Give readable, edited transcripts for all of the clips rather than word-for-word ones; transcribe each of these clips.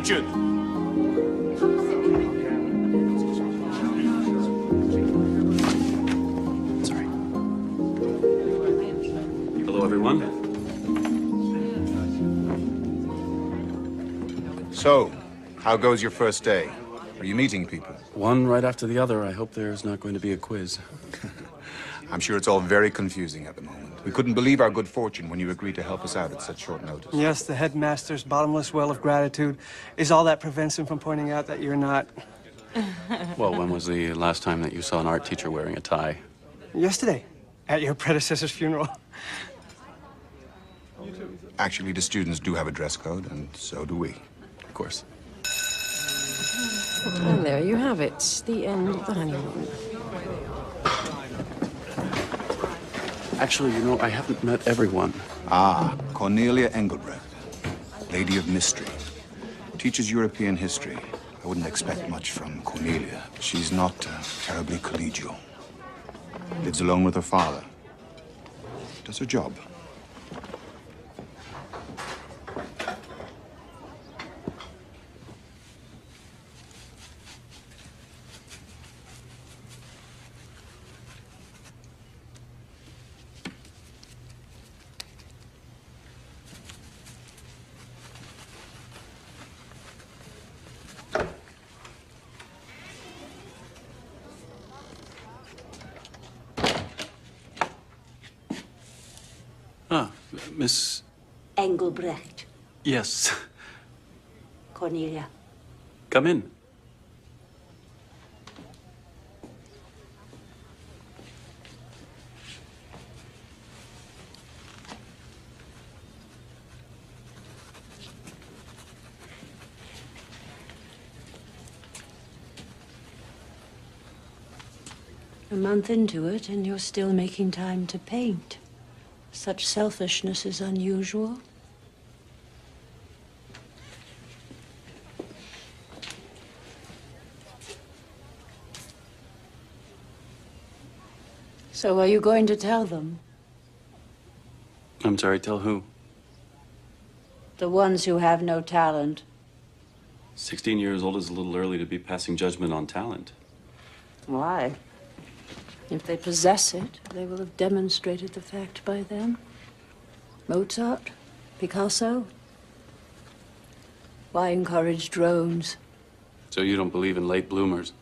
Richard! Sorry. Hello, everyone. So, how goes your first day? Are you meeting people? One right after the other. I hope there's not going to be a quiz. I'm sure it's all very confusing at the moment. We couldn't believe our good fortune when you agreed to help us out at such short notice. Yes, the headmaster's bottomless well of gratitude is all that prevents him from pointing out that you're not. Well, when was the last time that you saw an art teacher wearing a tie? Yesterday, at your predecessor's funeral. Actually, the students do have a dress code, and so do we. Of course. And there you have it, the end of the honeymoon. Actually, you know, I haven't met everyone. Ah, Cornelia Engelbrecht, Lady of Mystery. Teaches European history. I wouldn't expect much from Cornelia. She's not terribly collegial. Lives alone with her father. Does her job. Ah, Miss... Engelbrecht. Yes. Cornelia. Come in. A month into it, and you're still making time to paint. Such selfishness is unusual. So are you going to tell them? I'm sorry, tell who? The ones who have no talent. 16 years old is a little early to be passing judgment on talent. Why? If they possess it, they will have demonstrated the fact by then. Mozart? Picasso? Why encourage drones? So you don't believe in late bloomers?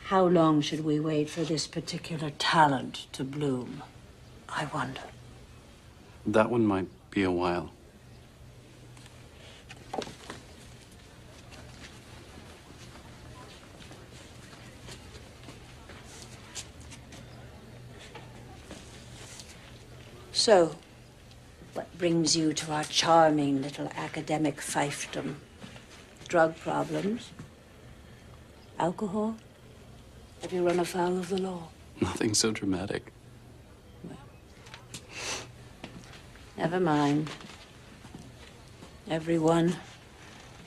How long should we wait for this particular talent to bloom? I wonder. That one might be a while. So, what brings you to our charming little academic fiefdom? Drug problems? Alcohol? Have you run afoul of the law? Nothing so dramatic. Never mind. Everyone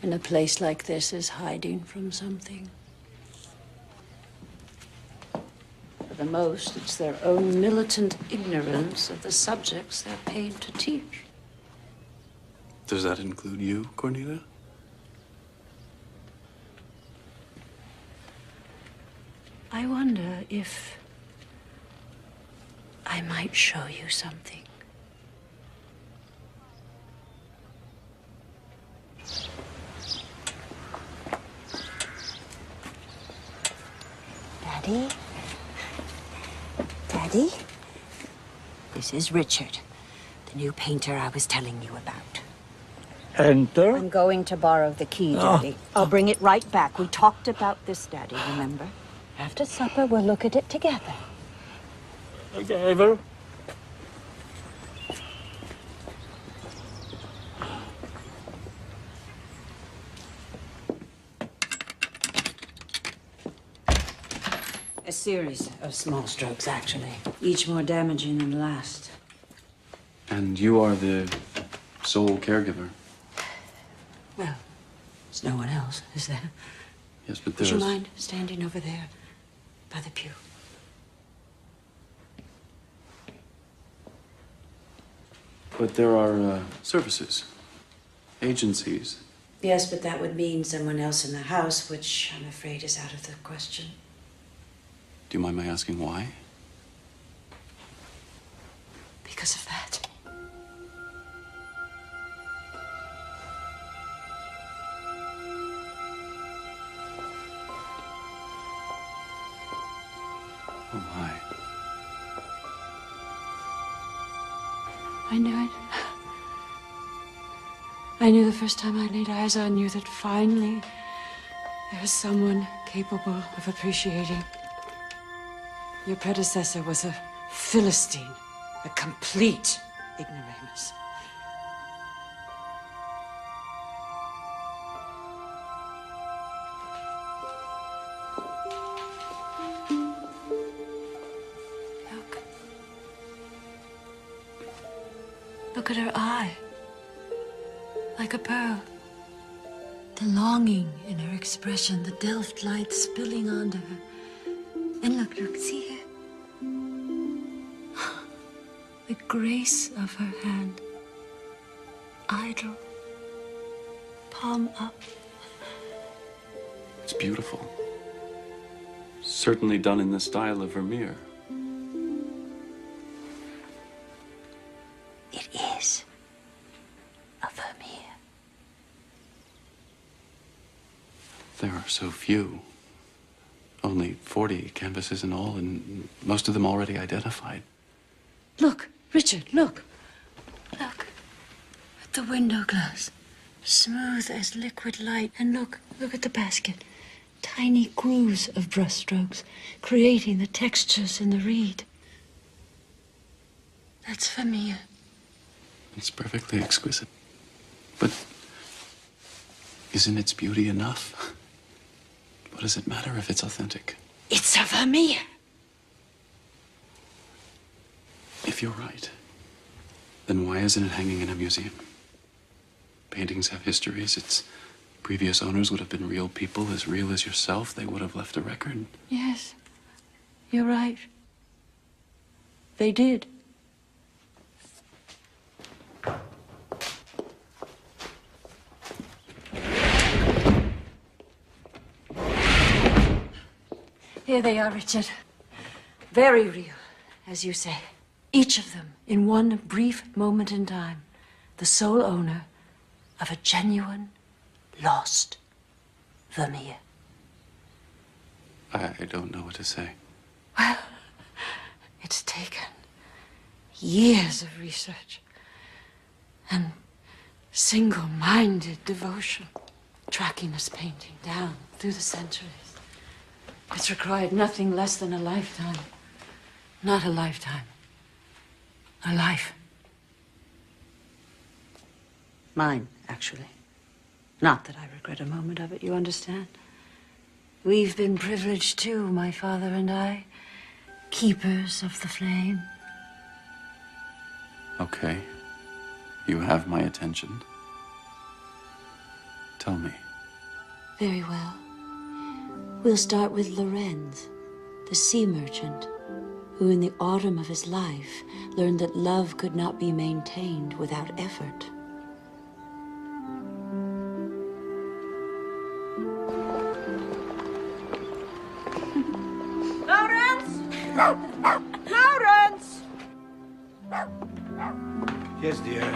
in a place like this is hiding from something. For the most, it's their own militant ignorance of the subjects they're paid to teach. Does that include you, Cornelia? I wonder if I might show you something. Daddy? Daddy? This is Richard, the new painter I was telling you about. Enter. I'm going to borrow the key, Daddy. I'll bring it right back. We talked about this, Daddy, remember? After supper, we'll look at it together. Together. A series of small strokes, actually. Each more damaging than the last. And you are the sole caregiver. Well, there's no one else, is there? Yes, but Would there's... you mind standing over there by the pew? But there are services, agencies. Yes, but that would mean someone else in the house, which I'm afraid is out of the question. Do you mind my asking why? Because of that. Oh, my. I knew it. I knew the first time I laid eyes on you that finally there was someone capable of appreciating. Your predecessor was a Philistine, a complete ignoramus. Look. Look at her eye. Like a pearl. The longing in her expression, the Delft light spilling onto her. And look, see here. The grace of her hand. Idle. Palm up. It's beautiful. Certainly done in the style of Vermeer. It is a Vermeer. There are so few. Only 40 canvases in all, and most of them already identified. Look, Richard, look. Look at the window glass. Smooth as liquid light. And look at the basket. Tiny grooves of brushstrokes, creating the textures in the reed. That's Vermeer. It's perfectly exquisite. But isn't its beauty enough? What does it matter if it's authentic? It's a Vermeer. If you're right, then why isn't it hanging in a museum? Paintings have histories. Its previous owners would have been real people, as real as yourself. They would have left a record. Yes, you're right. They did. Here they are, Richard. Very real, as you say. Each of them, in one brief moment in time, the sole owner of a genuine, lost Vermeer. I don't know what to say. Well, it's taken years of research and single-minded devotion, tracking this painting down through the centuries. It's required nothing less than a lifetime. Not a lifetime. A life. Mine, actually. Not that I regret a moment of it, you understand? We've been privileged too, my father and I. Keepers of the flame. Okay. You have my attention. Tell me. Very well. We'll start with Lorenz, the sea merchant, who in the autumn of his life learned that love could not be maintained without effort. Lawrence! Lawrence! Yes, dear.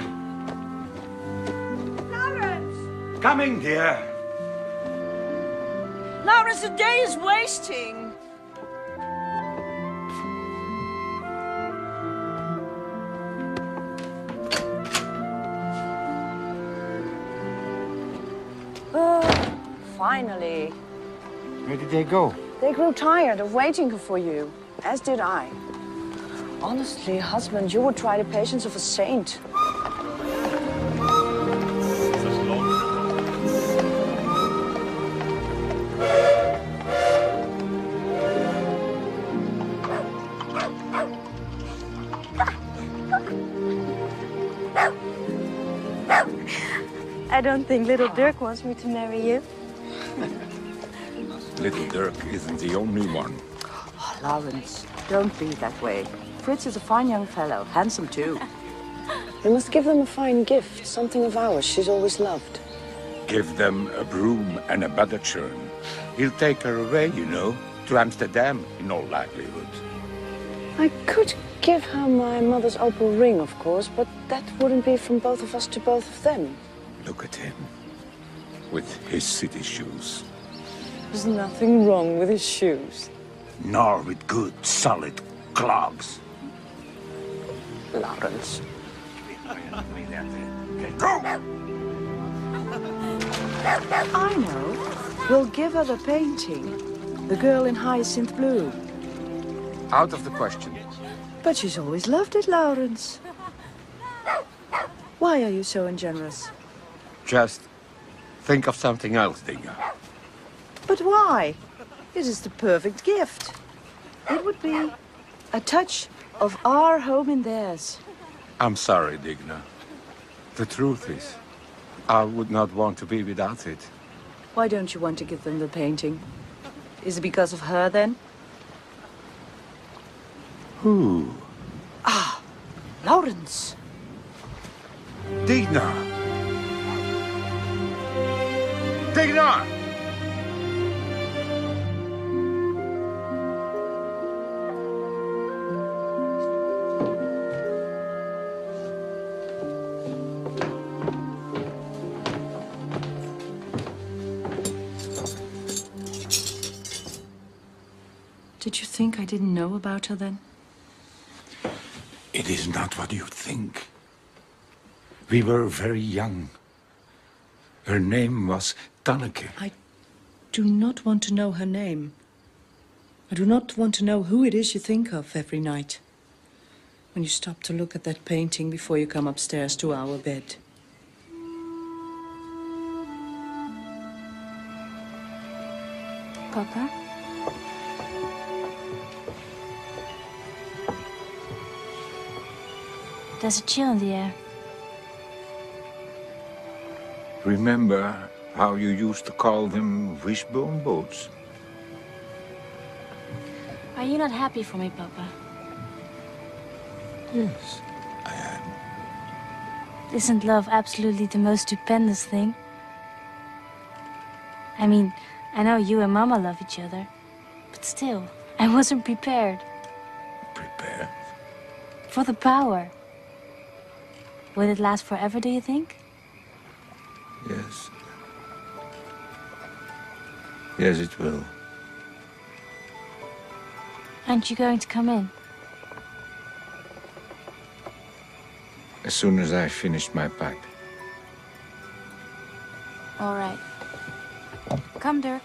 Lawrence! Coming, dear. Lawrence, the day is wasting. Oh, finally. Where did they go? They grew tired of waiting for you, as did I. Honestly, husband, you would try the patience of a saint. I don't think little Dirk wants me to marry you. Little Dirk isn't the only one. Oh, Lawrence, don't be that way. Fritz is a fine young fellow, handsome too. You must give them a fine gift, something of ours she's always loved. Give them a broom and a butter churn. He'll take her away, you know, to Amsterdam, in all likelihood. I could give her my mother's opal ring, of course, but that wouldn't be from both of us to both of them. Look at him, with his city shoes. There's nothing wrong with his shoes. Nor with good, solid clogs. Lawrence. Go! I know. We'll give her the painting. The girl in hyacinth blue. Out of the question. But she's always loved it, Lawrence. Why are you so ungenerous? Just think of something else, Dinga. But why? It is the perfect gift. It would be a touch of our home in theirs. I'm sorry, Digna. The truth is, I would not want to be without it. Why don't you want to give them the painting? Is it because of her, then? Who? Ah, Lawrence. Digna! Digna! Did you think I didn't know about her, then? It is not what you think. We were very young. Her name was Tanneke. I do not want to know her name. I do not want to know who it is you think of every night. When you stop to look at that painting before you come upstairs to our bed. Papa? There's a chill in the air. Remember how you used to call them wishbone boats? Are you not happy for me, Papa? Yes, I am. Isn't love absolutely the most stupendous thing? I mean, I know you and Mama love each other, but still, I wasn't prepared. Prepared? For the power. Will it last forever, do you think? Yes. Yes, it will. Aren't you going to come in? As soon as I finished my pipe. All right. Come, Dirk.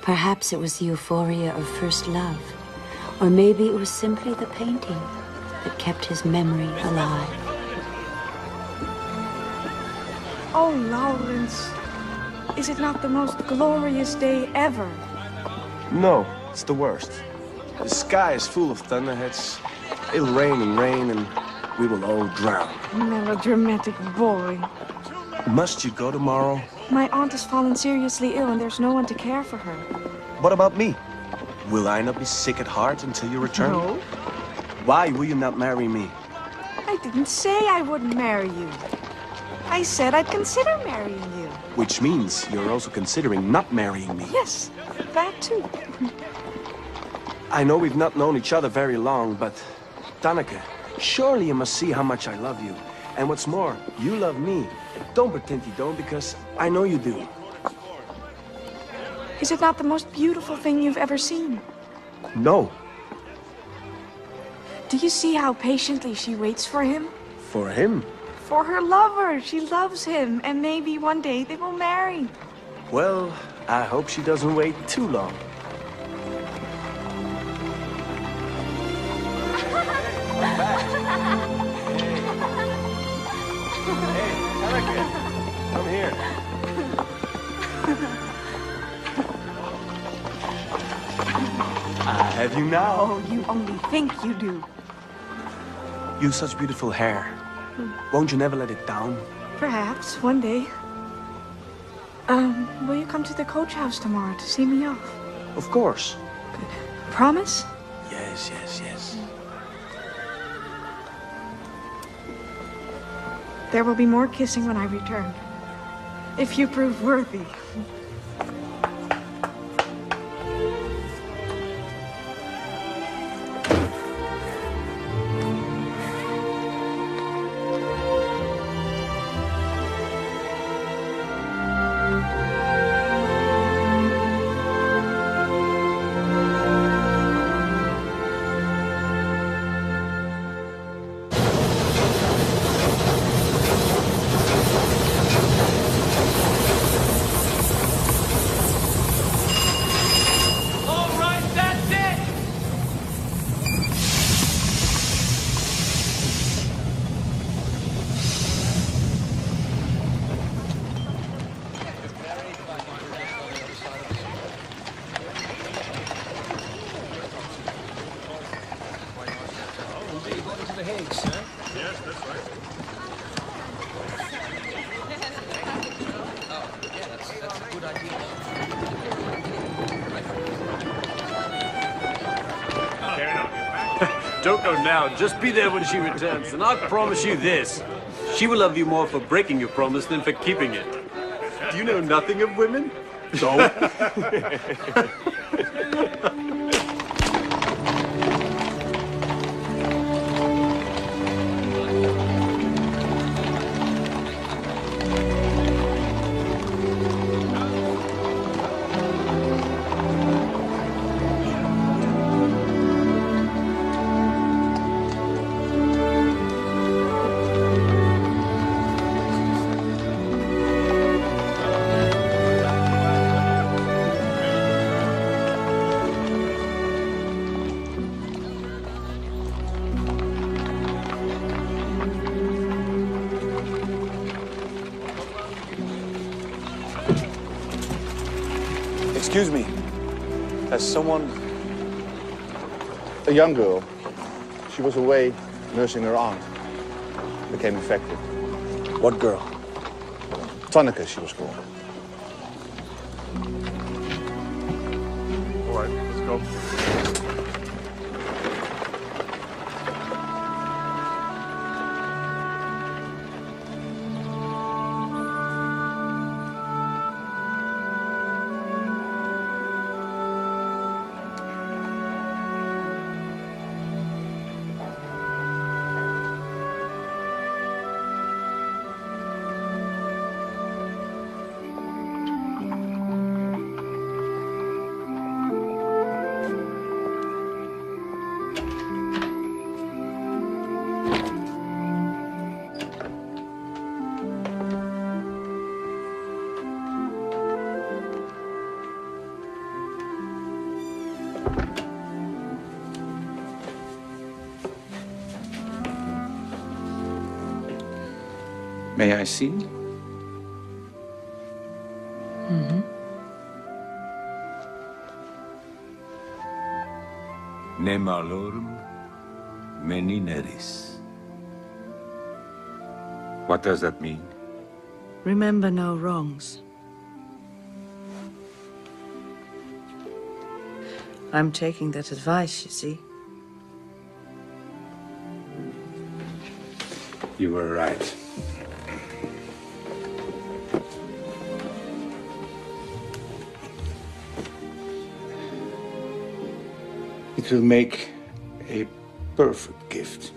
Perhaps it was the euphoria of first love, or maybe it was simply the painting that kept his memory alive. Oh, Lawrence, is it not the most glorious day ever? No, it's the worst. The sky is full of thunderheads. It'll rain and rain, and we will all drown. Melodramatic boy. Must you go tomorrow? My aunt has fallen seriously ill, and there's no one to care for her. What about me? Will I not be sick at heart until you return? No. Why will you not marry me? I didn't say I wouldn't marry you. I said I'd consider marrying you. Which means you're also considering not marrying me. Yes, that too. I know we've not known each other very long, but Tanneke, surely you must see how much I love you. And what's more, you love me. Don't pretend you don't, because I know you do. Is it not the most beautiful thing you've ever seen? No. Do you see how patiently she waits for him? For him? For her lover. She loves him, and maybe one day they will marry. Well, I hope she doesn't wait too long. Come here. I have you now. Oh, you only think you do. You have such beautiful hair. Won't you never let it down? Perhaps, one day. Will you come to the coach house tomorrow to see me off? Of course. Good. Promise? Yes, yes, yes. There will be more kissing when I return. If you prove worthy. Don't go now. Just be there when she returns. And I promise you this. She will love you more for breaking your promise than for keeping it. Do you know nothing of women? No. Excuse me. Has someone... A young girl. She was away nursing her aunt. Became infected. What girl? Tanneke, she was called. All right, let's go. May I see? Mm-hmm. Ne malorum menineris. What does that mean? Remember no wrongs. I'm taking that advice, you see. You were right. It will make a perfect gift.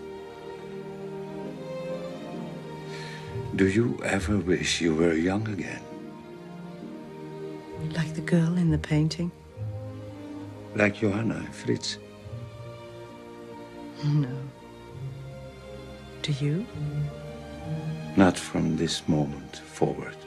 Do you ever wish you were young again? Like the girl in the painting? Like Johanna and Fritz? No. Do you? Not from this moment forward.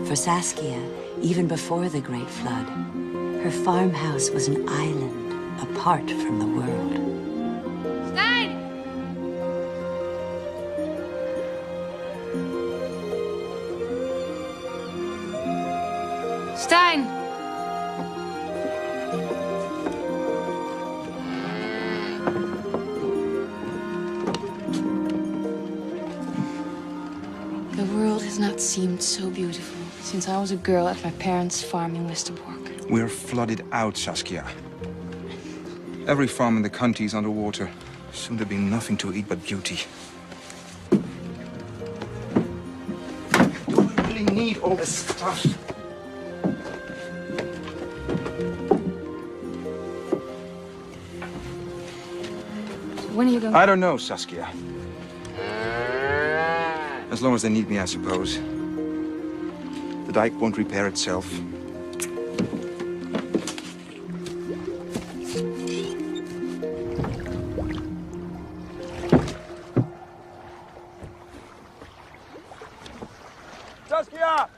For Saskia, even before the Great Flood, her farmhouse was an island apart from the world. Stijn! Stein! The world has not seemed so beautiful since I was a girl at my parents' farm in Westerbork. We're flooded out, Saskia. Every farm in the county is underwater. Soon there'll be nothing to eat but beauty. Do we really need all this stuff? When are you going? I don't know, Saskia. As long as they need me, I suppose. The dike won't repair itself. Saskia!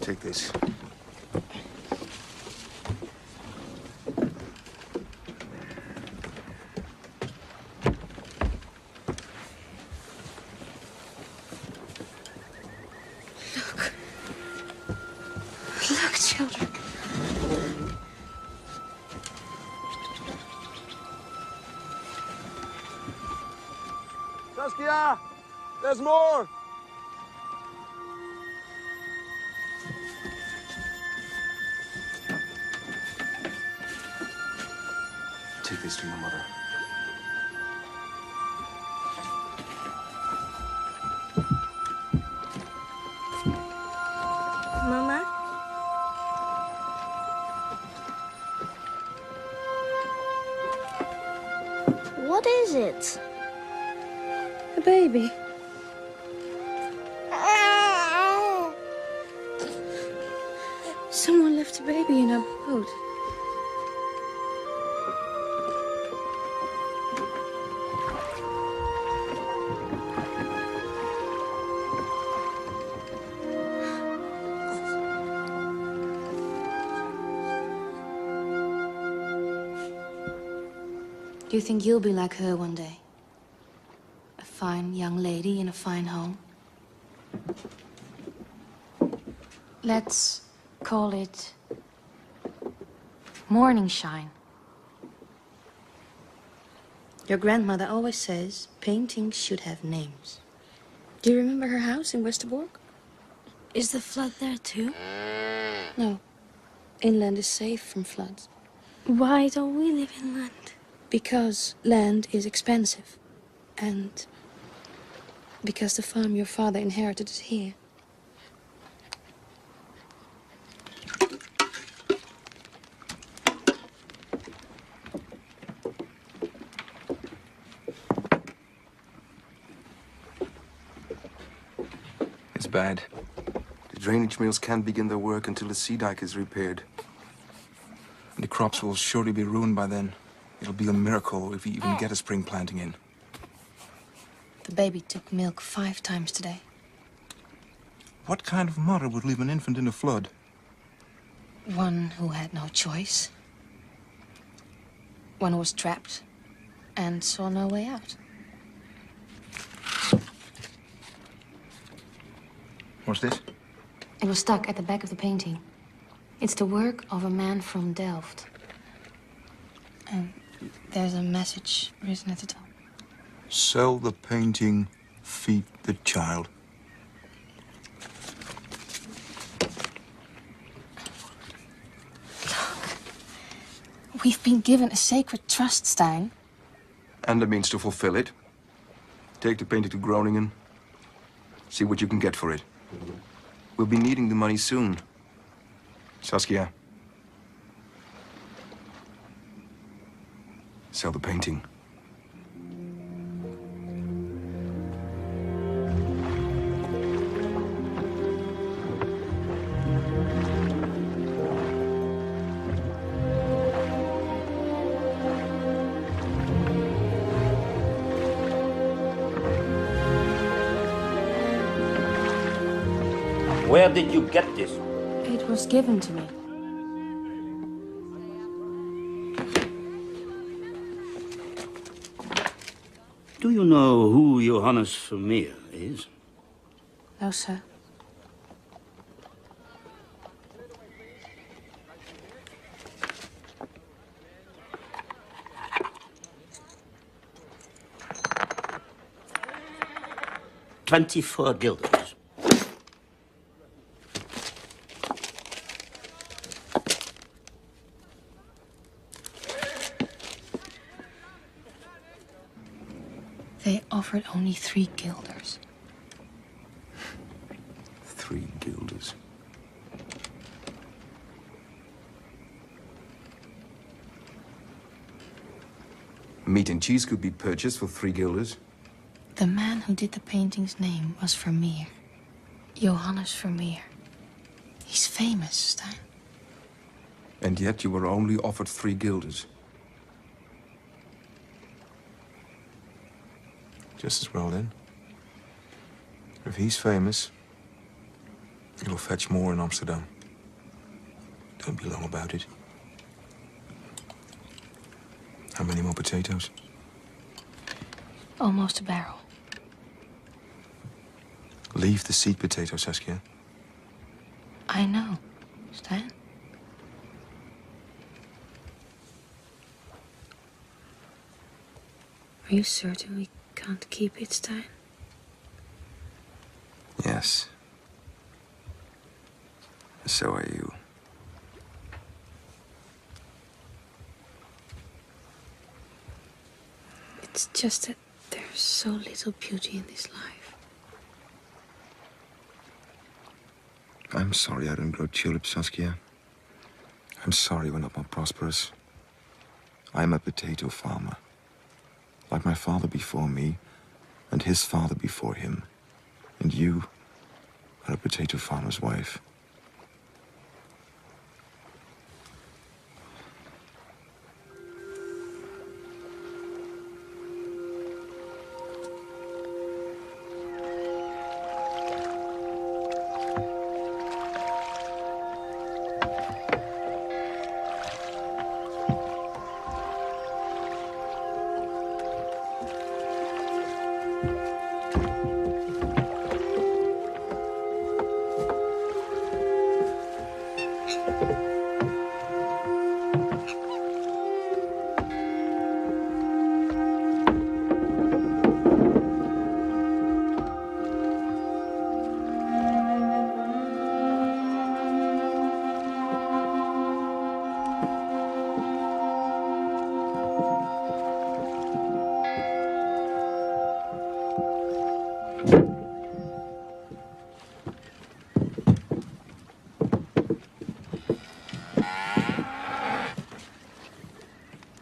Take this. Look, children. Saskia! There's more! Take this to your mother. Mama? What is it? A baby. Someone left a baby in a boat. Do you think you'll be like her one day? A fine young lady in a fine home? Let's call it morning shine. Your grandmother always says paintings should have names. Do you remember her house in Westerbork? Is the flood there too? No. Inland is safe from floods. Why don't we live inland? Because land is expensive. And because the farm your father inherited is here. It's bad. The drainage mills can't begin their work until the sea dike is repaired. And the crops will surely be ruined by then. It'll be a miracle if we even get a spring planting in. The baby took milk 5 times today. What kind of mother would leave an infant in a flood? One who had no choice. One who was trapped and saw no way out. What's this? It was stuck at the back of the painting. It's the work of a man from Delft. And there's a message written at the top. Sell the painting, feed the child. We've been given a sacred trust, Stein. And the means to fulfill it. Take the painting to Groningen. See what you can get for it. We'll be needing the money soon. Saskia. Sell the painting. Where did you get this? It was given to me. Do you know who Johannes Vermeer is? No, sir. $24 guilders. They offered only 3 guilders. 3 guilders. Meat and cheese could be purchased for 3 guilders. The man who did the painting's name was Vermeer. Johannes Vermeer. He's famous, Stein. And yet you were only offered 3 guilders. Just as well, then. If he's famous, he'll fetch more in Amsterdam. Don't be long about it. How many more potatoes? Almost a barrel. Leave the seed potatoes, Saskia. I know, Stein. Are you certain we can't keep it, Stein? Yes. So are you. It's just that there's so little beauty in this life. I'm sorry I don't grow tulips, Saskia. I'm sorry we're not more prosperous. I'm a potato farmer. Like my father before me, and his father before him. And you are a potato farmer's wife.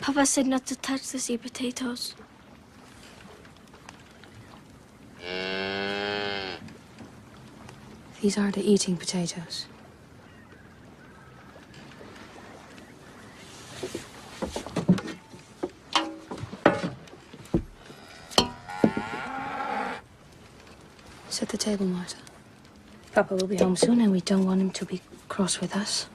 Papa said not to touch the seed potatoes. These are the eating potatoes. Set the table, Martha. Papa will be home soon, and we don't want him to be cross with us.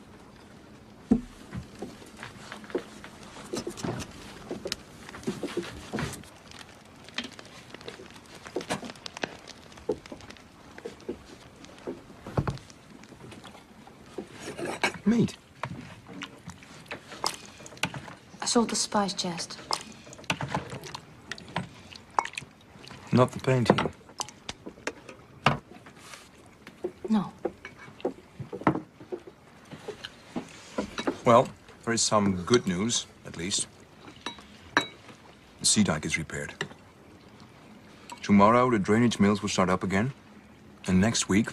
Meat. I sold the spice chest. Not the painting. No. Well, there is some good news, at least. The sea dike is repaired. Tomorrow, the drainage mills will start up again. And next week,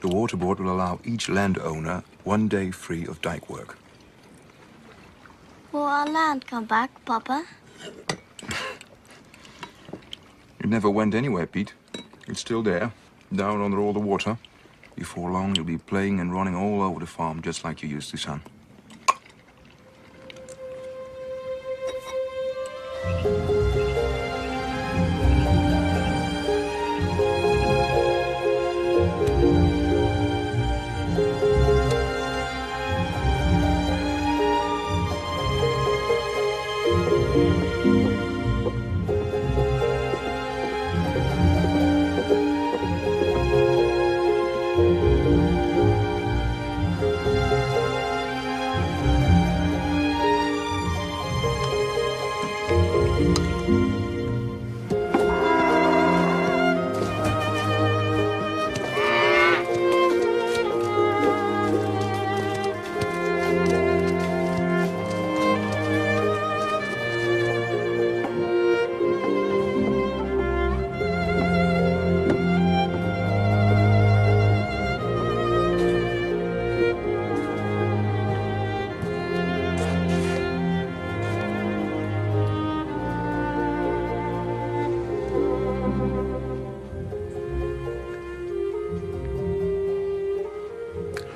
the water board will allow each landowner 1 day free of dike work. Will our land come back, Papa? It never went anywhere, Pete. It's still there, down under all the water. Before long, you'll be playing and running all over the farm, just like you used to, son.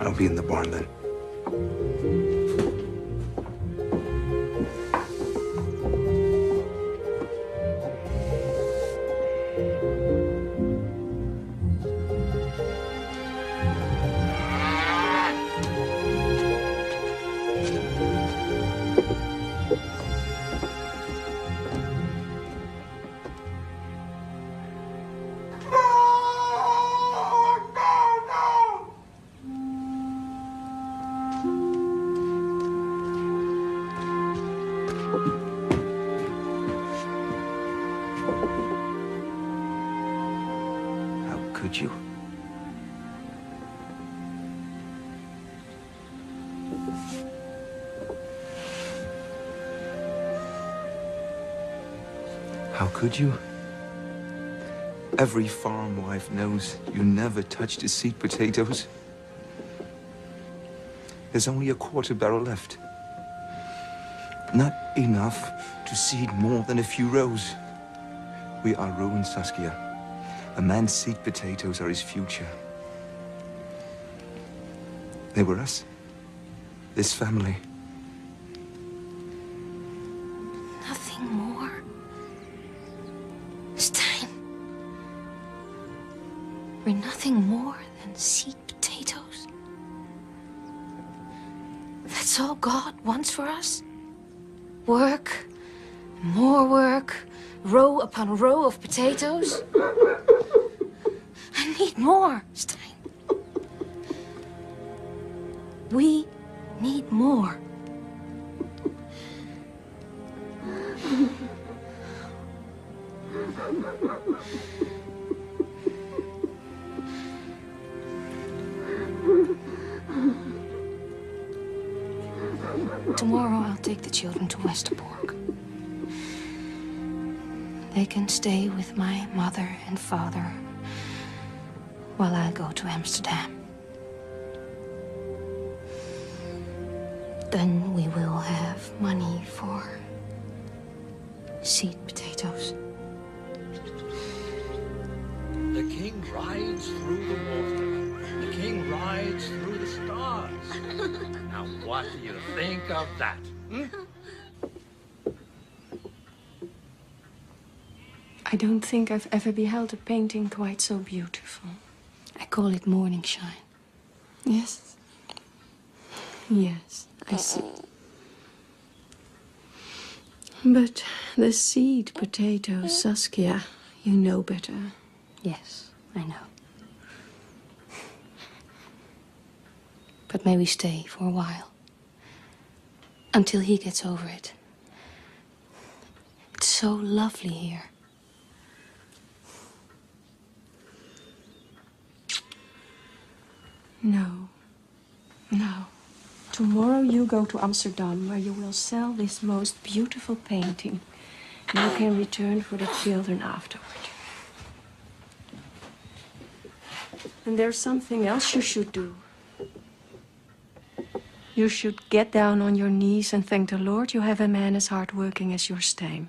I'll be in the barn then. Could you? How could you? Every farm wife knows you never touched his seed potatoes. There's only a quarter barrel left. Not enough to seed more than a few rows. We are ruined, Saskia. A man's seed potatoes are his future. They were us. This family. Nothing more. Stein. We're nothing more than seed potatoes. That's all God wants for us. Work, more work, row upon row of potatoes. I need more, Stein. We need more. Tomorrow I'll take the children to Westerbork. They can stay with my mother and father while I go to Amsterdam. Then we will have money for seed potatoes. The king rides through the water. The king rides through the stars. Now, what do you think of that? I don't think I've ever beheld a painting quite so beautiful. I call it morning shine. Yes. Yes, I see. But the seed potatoes, Saskia, you know better. Yes, I know. But may we stay for a while? Until he gets over it. It's so lovely here. No. No. Tomorrow you go to Amsterdam, where you will sell this most beautiful painting. You can return for the children afterward. And there's something else you should do. You should get down on your knees and thank the Lord you have a man as hardworking as your Stein.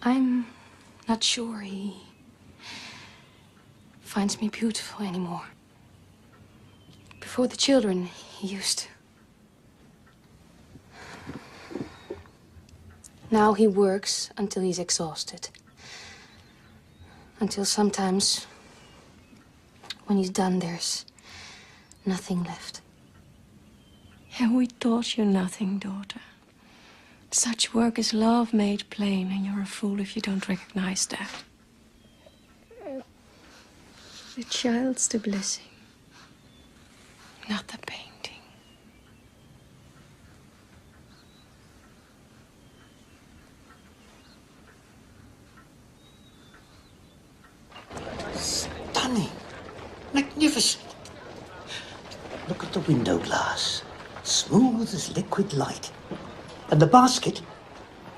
I'm not sure he finds me beautiful anymore. Before the children, he used to. Now he works until he's exhausted. Until sometimes, when he's done, there's nothing left. And we taught you nothing, daughter. Such work is love made plain, and you're a fool if you don't recognize that. The child's the blessing, not the painting. Stunning. Magnificent. Look at the window glass. Smooth as liquid light. And the basket,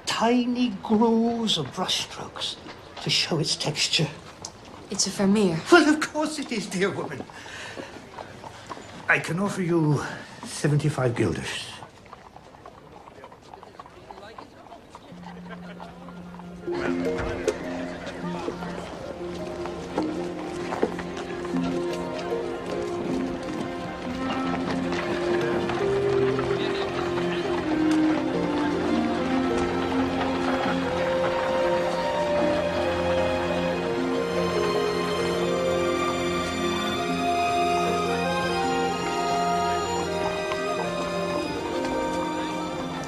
tiny grooves of brushstrokes to show its texture. It's a Vermeer. Well, of course it is, dear woman. I can offer you 75 guilders. Well,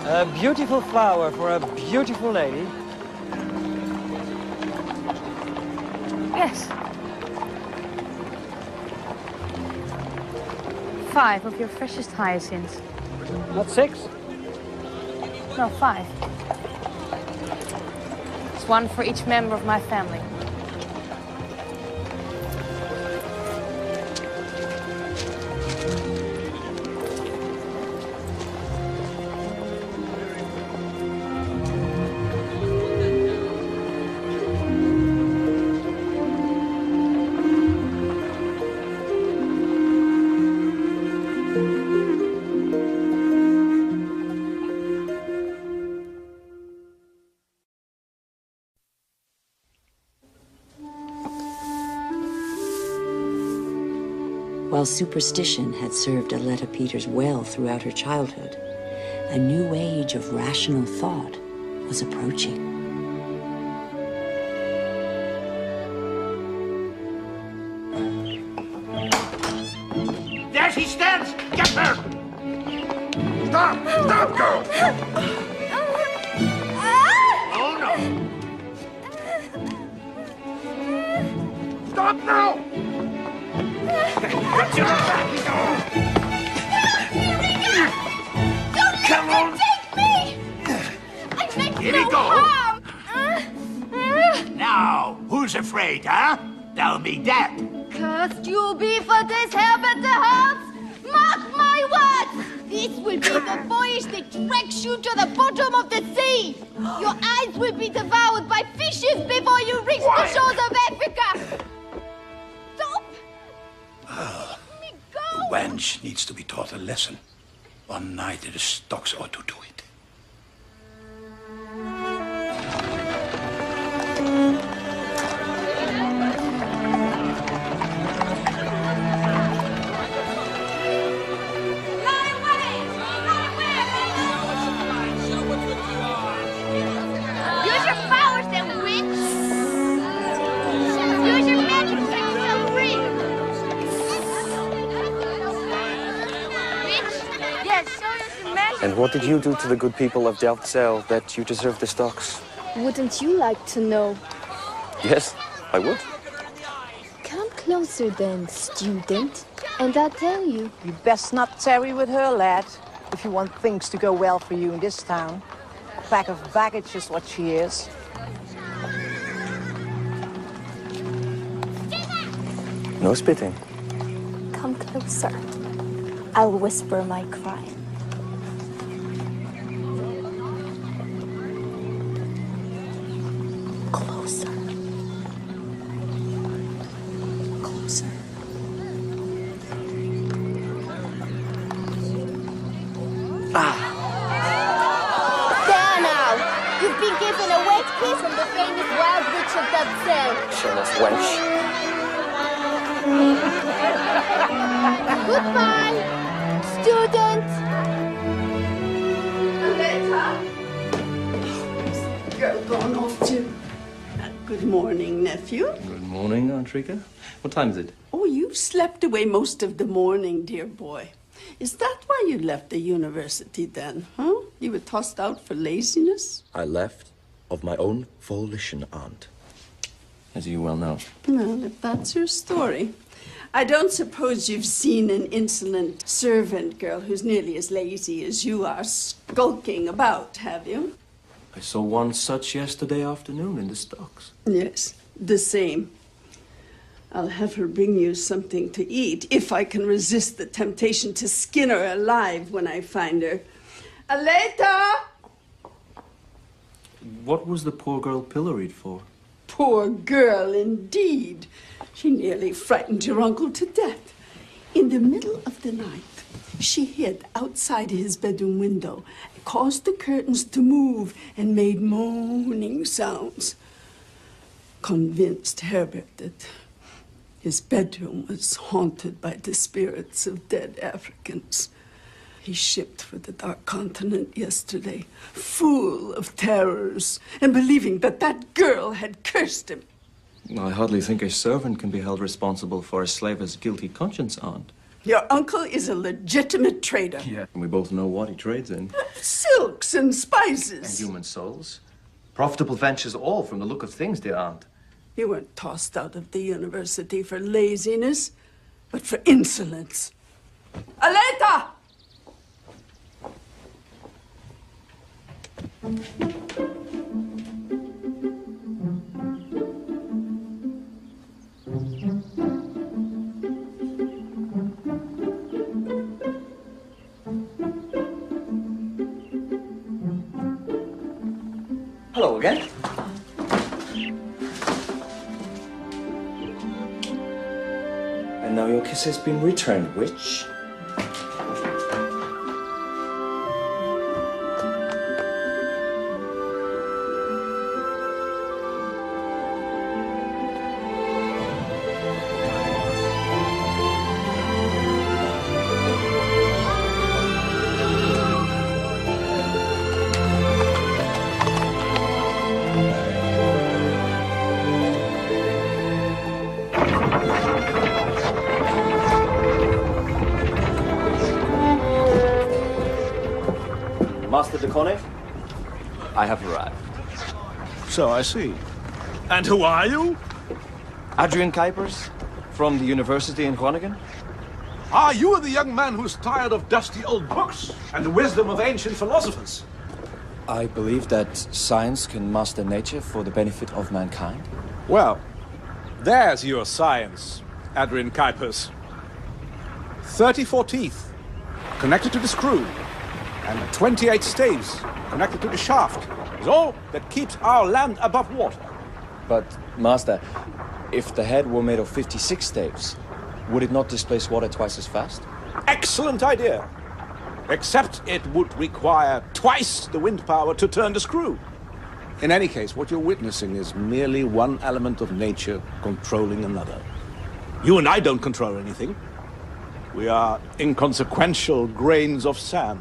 A beautiful flower for a beautiful lady. Yes. 5 of your freshest hyacinths. Not 6? No, 5. It's 1 for each member of my family. While superstition had served Aletta Peters well throughout her childhood, a new age of rational thought was approaching. There she stands! Get her! Stop! Stop, girl! Oh, no! Stop now! Get your back! Come on! Take me! I meant Here no we go. harm! Now, who's afraid, huh? They'll be dead. Cursed you be for this Herbert the Heart! Mark my words! This will be the voyage that drags you to the bottom of the sea! Your eyes will be devoured by fishes before you reach the shores of Africa! Stop! Let me go! The wench needs to be taught a lesson. One night at the stocks ought to do it. Use your powers then, witch! Use your magic to set yourself free! Witch? Yes, show us your magic! And what did you do to the good people of Delfzijl that you deserve the stocks? Wouldn't you like to know? Yes, I would. Come closer then, student, and I'll tell you. You best not tarry with her, lad, if you want things to go well for you in this town. Pack of baggage is what she is. No spitting. Come closer. I'll whisper my crime. Closer. Closer. There now! You've been given a wet kiss from the famous wild witch of Delfzijl. Shameless wench. Goodbye, student! Girl gone off too. Good morning, nephew. Good morning, Aunt Rika. What time is it? Oh, you've slept away most of the morning, dear boy. Is that why you left the university then, huh? You were tossed out for laziness? I left of my own volition, Aunt. As you well know. Well, if that's your story. I don't suppose you've seen an insolent servant girl who's nearly as lazy as you are skulking about, have you? I saw one such yesterday afternoon in the stocks. Yes, the same. I'll have her bring you something to eat, if I can resist the temptation to skin her alive when I find her. Aleta! What was the poor girl pilloried for? Poor girl, indeed. She nearly frightened your uncle to death. In the middle of the night, she hid outside his bedroom window, caused the curtains to move, and made moaning sounds. Convinced Herbert that his bedroom was haunted by the spirits of dead Africans. He shipped for the Dark Continent yesterday, full of terrors, and believing that that girl had cursed him. I hardly think a servant can be held responsible for a slaver's guilty conscience, Aunt. Your uncle is a legitimate trader. Yeah, and we both know what he trades in. Silks and spices. And human souls. Profitable ventures all from the look of things, dear aunt. You weren't tossed out of the university for laziness, but for insolence. Aleta! Hello again. And now your kiss has been returned, witch. Master de Conniff, I have arrived. So I see. And who are you? Adrian Kuipers, from the university in Groningen. Ah, you are the young man who's tired of dusty old books and the wisdom of ancient philosophers. I believe that science can master nature for the benefit of mankind. Well, there's your science, Adrian Kuipers. 34 teeth, connected to the screw, and 28 staves connected to the shaft is all that keeps our land above water. But, Master, if the head were made of 56 staves, would it not displace water twice as fast? Excellent idea. Except it would require twice the wind power to turn the screw. In any case, what you're witnessing is merely one element of nature controlling another. You and I don't control anything. We are inconsequential grains of sand.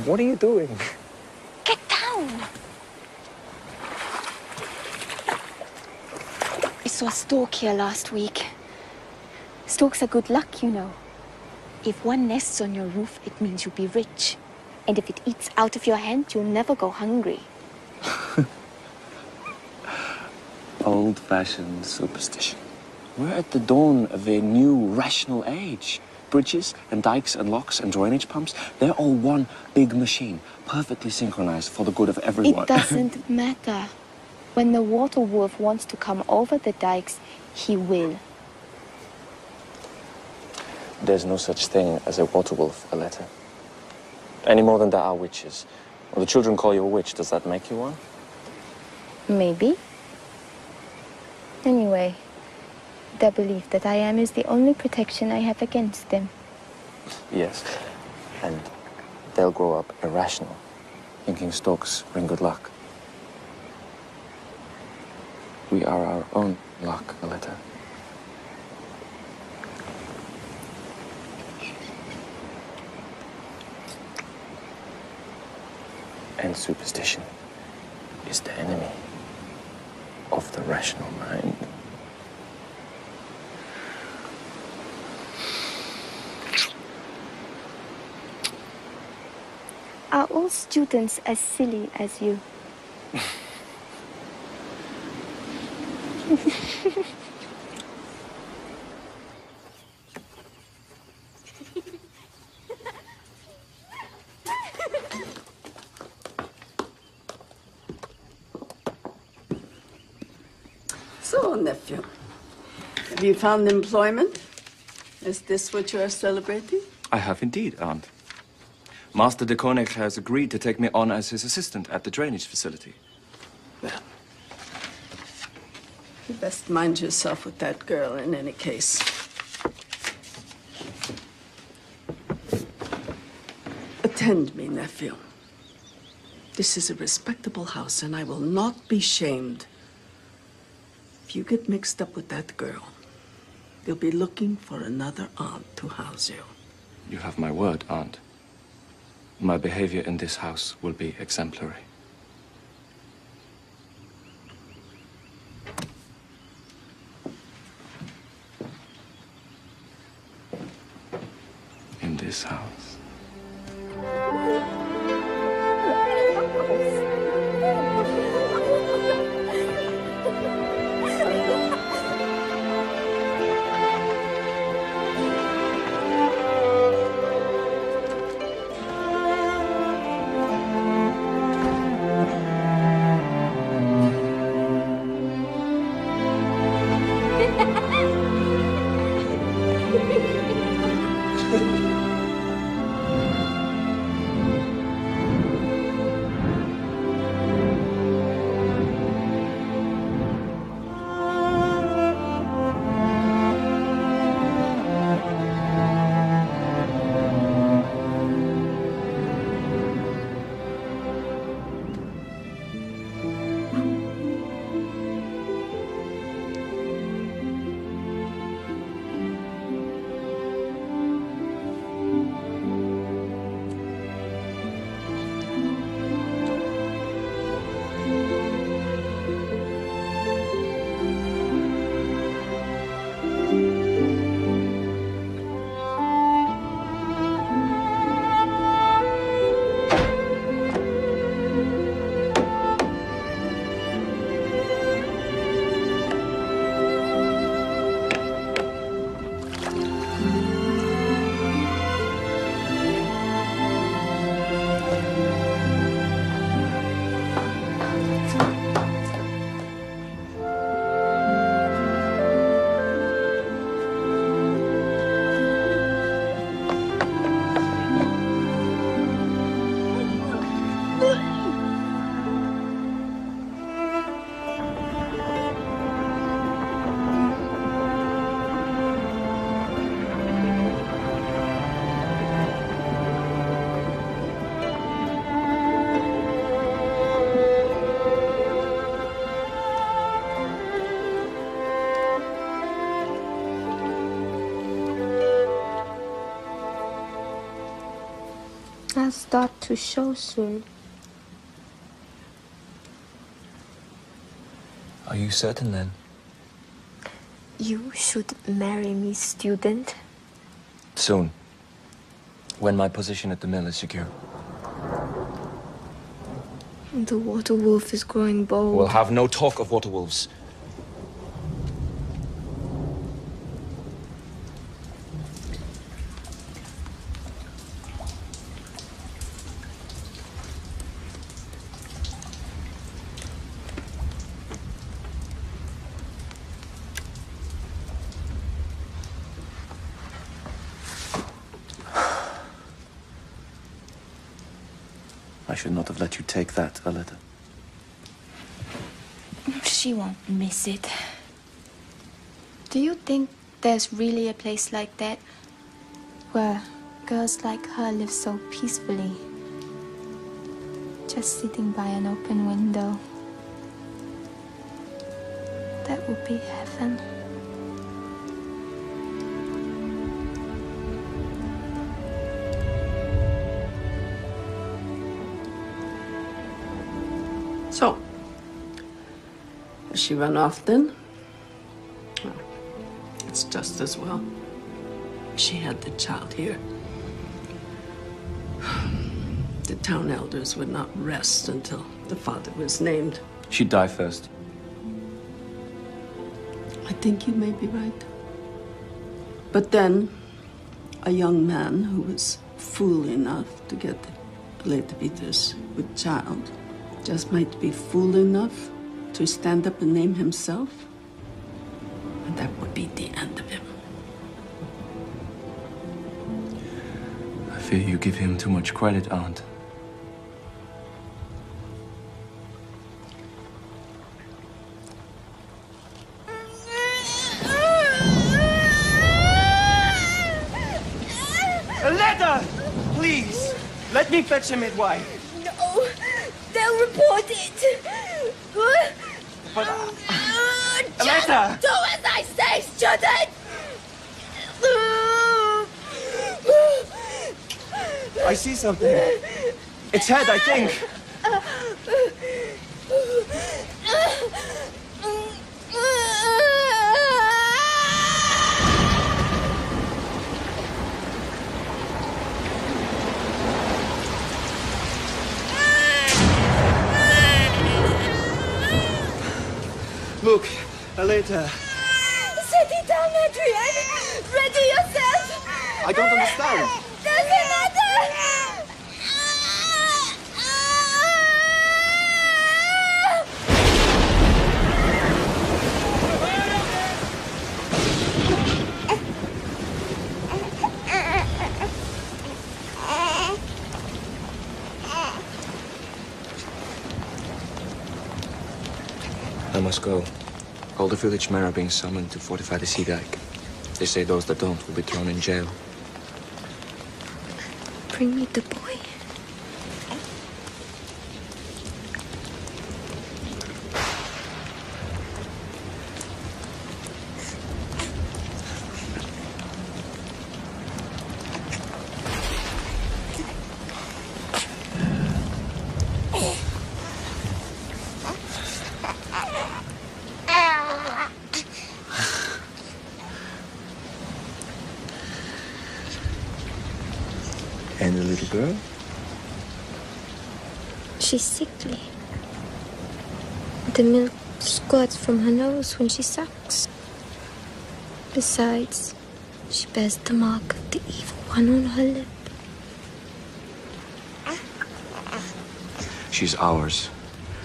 What are you doing? Get down! I saw a stork here last week. Storks are good luck, you know. If one nests on your roof, it means you'll be rich. And if it eats out of your hand, you'll never go hungry. Old-fashioned superstition. We're at the dawn of a new rational age. Bridges and dikes and locks and drainage pumps, they're all one big machine, perfectly synchronized for the good of everyone. It doesn't matter. When the water wolf wants to come over the dikes, he will. There's no such thing as a water wolf, Aletta. Any more than there are witches. Well, the children call you a witch. Does that make you one? Maybe. Anyway, they believe that I am is the only protection I have against them. Yes. And they'll grow up irrational, thinking storks bring good luck. We are our own luck, Aletta. And superstition is the enemy of the rational mind. Are all students as silly as you? So, nephew, have you found employment? Is this what you are celebrating? I have indeed, Aunt. Master de Konig has agreed to take me on as his assistant at the drainage facility. Well, you best mind yourself with that girl in any case. Attend me, nephew. This is a respectable house, and I will not be shamed. If If you get mixed up with that girl, they'll be looking for another aunt to house you. You have my word, Aunt. My behavior in this house will be exemplary. In this house. I'll start to show soon. Are you certain then? You should marry me, student. Soon. When my position at the mill is secure. The water wolf is growing bold. We'll have no talk of water wolves. I should not have let you take that, Aletta. She won't miss it. Do you think there's really a place like that where girls like her live so peacefully, just sitting by an open window? That would be heaven. So, she ran off then? Well, it's just as well. She had the child here. The town elders would not rest until the father was named. She'd die first. I think you may be right. But then, a young man who was fool enough to get Lady Peters with child just might be fool enough to stand up and name himself. And that would be the end of him. I fear you give him too much credit, Aunt. Aletta! Please, let me fetch a midwife. No, they'll report it. But Aleta! Do as I say, student! I see something. Its head, I think. Look, Aleta. Set it down, Adrian! Ready yourself! I don't understand. Doesn't matter! I must go. All the village men are being summoned to fortify the sea dike. They say those that don't will be thrown in jail. Bring me the boy. And the little girl? She's sickly. The milk squirts from her nose when she sucks. Besides, she bears the mark of the evil one on her lip. She's ours,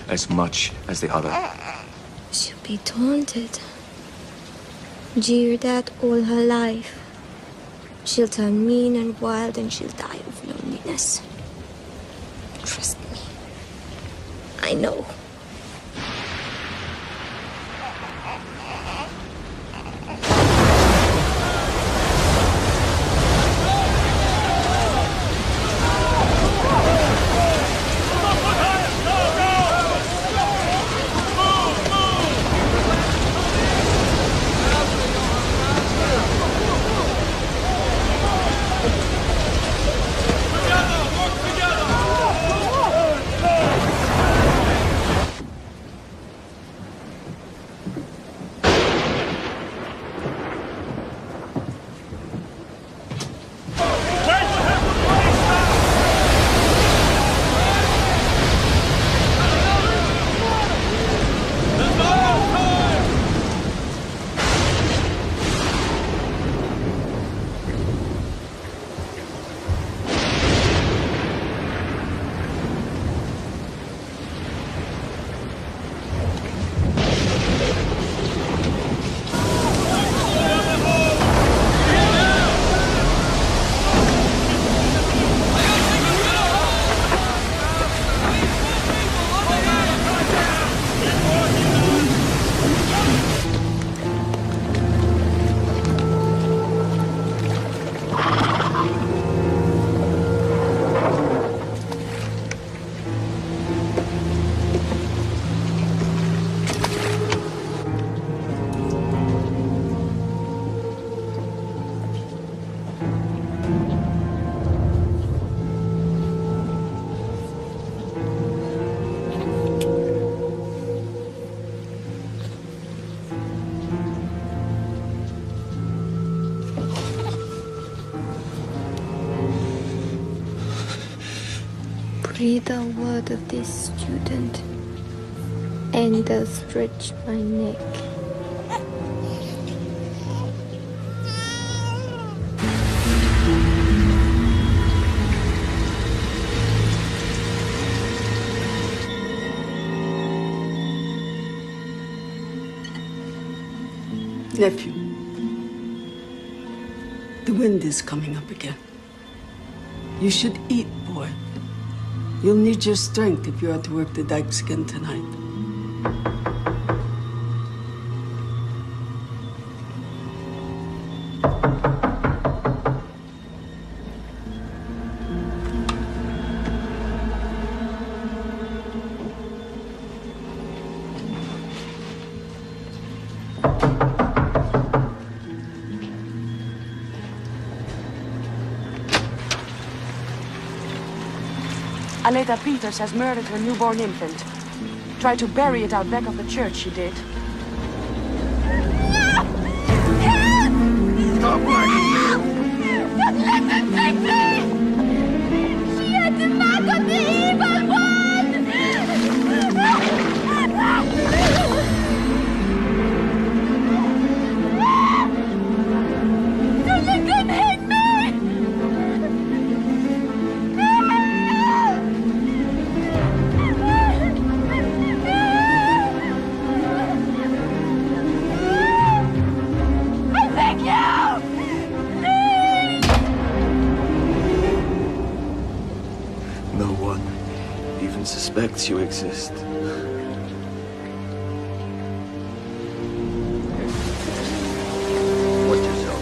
as much as the other. She'll be taunted, jeered at all her life. She'll turn mean and wild, and she'll die of loneliness. Trust me. I know. Breathe a word of this, student, and they'll stretch my neck. Nephew, the wind is coming up again. You should eat, boy. You'll need your strength if you are to work the dikes again tonight. Aleta Peters has murdered her newborn infant. Tried to bury it out back of the church, she did. Stop lying! Don't let them take me! She had the mark of the evil one! Don't let them hit me! No one even suspects you exist. Watch yourself,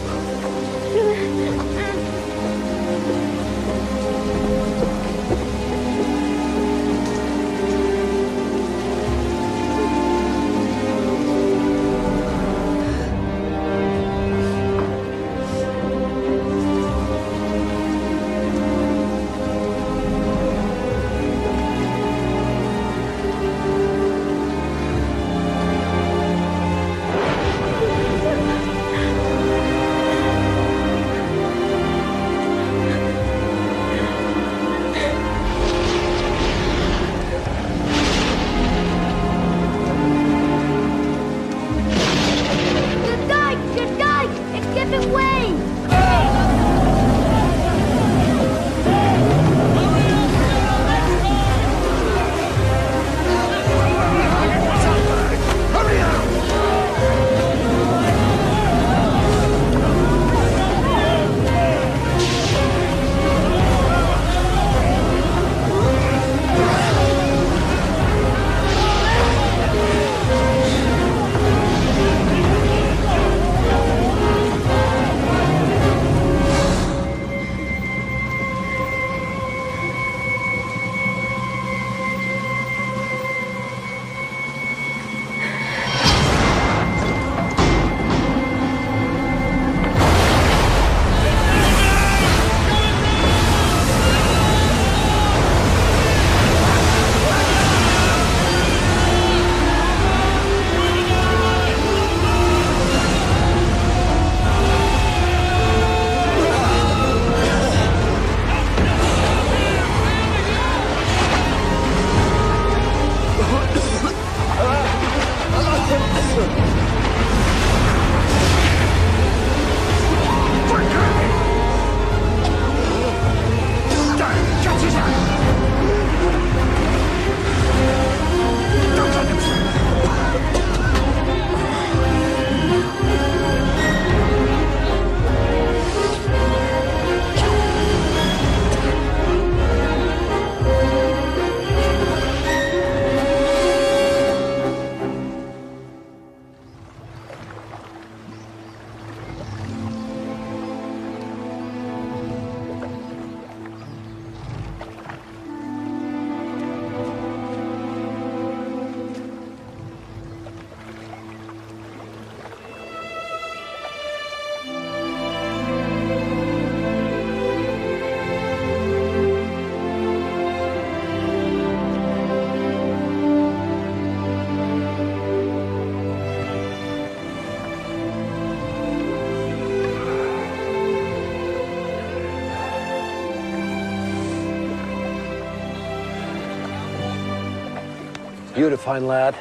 You're a fine lad.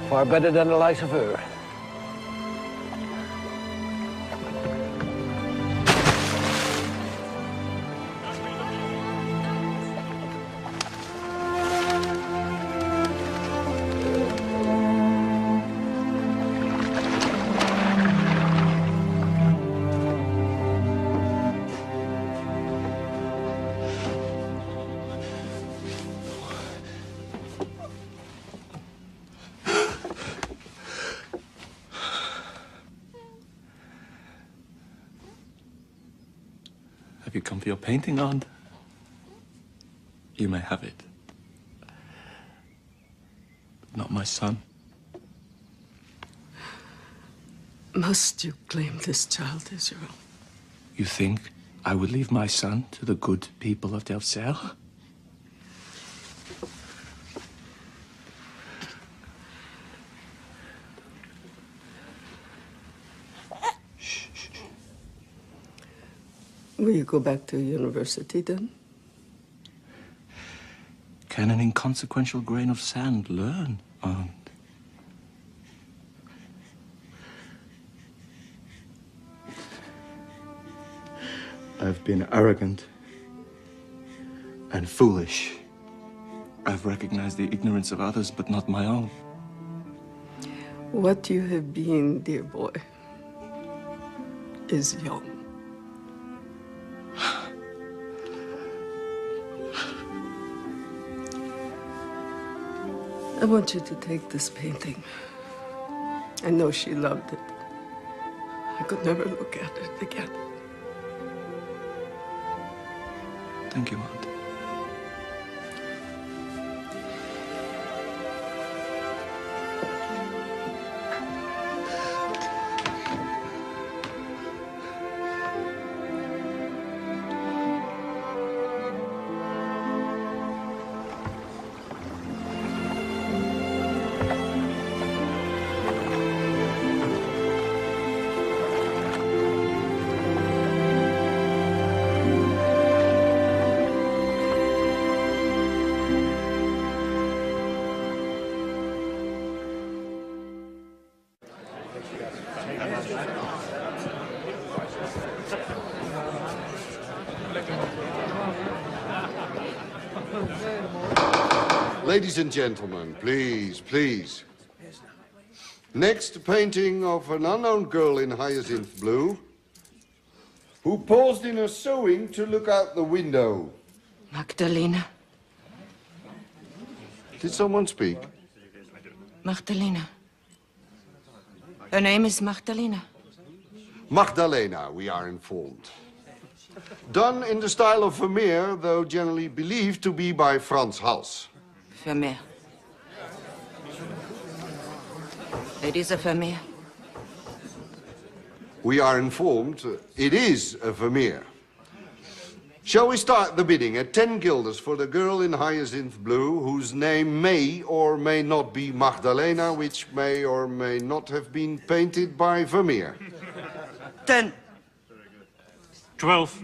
Far better than the likes of her. Have you come for your painting, Aunt? You may have it. But not my son. Must you claim this child as your own? You think I would leave my son to the good people of Delfzijl? Will you go back to university then? Can an inconsequential grain of sand learn, Aunt? I've been arrogant and foolish. I've recognized the ignorance of others, but not my own. What you have been, dear boy, is young. I want you to take this painting. I know she loved it. I could never look at it again. Thank you, Aunt. Ladies and gentlemen, please, please. Next, a painting of an unknown girl in hyacinth blue who paused in her sewing to look out the window. Magdalena. Did someone speak? Magdalena. Her name is Magdalena. Magdalena, we are informed. Done in the style of Vermeer, though generally believed to be by Frans Hals. Vermeer. It is a Vermeer. We are informed it is a Vermeer. Shall we start the bidding at 10 guilders for the girl in hyacinth blue, whose name may or may not be Magdalena, which may or may not have been painted by Vermeer? 10. 12.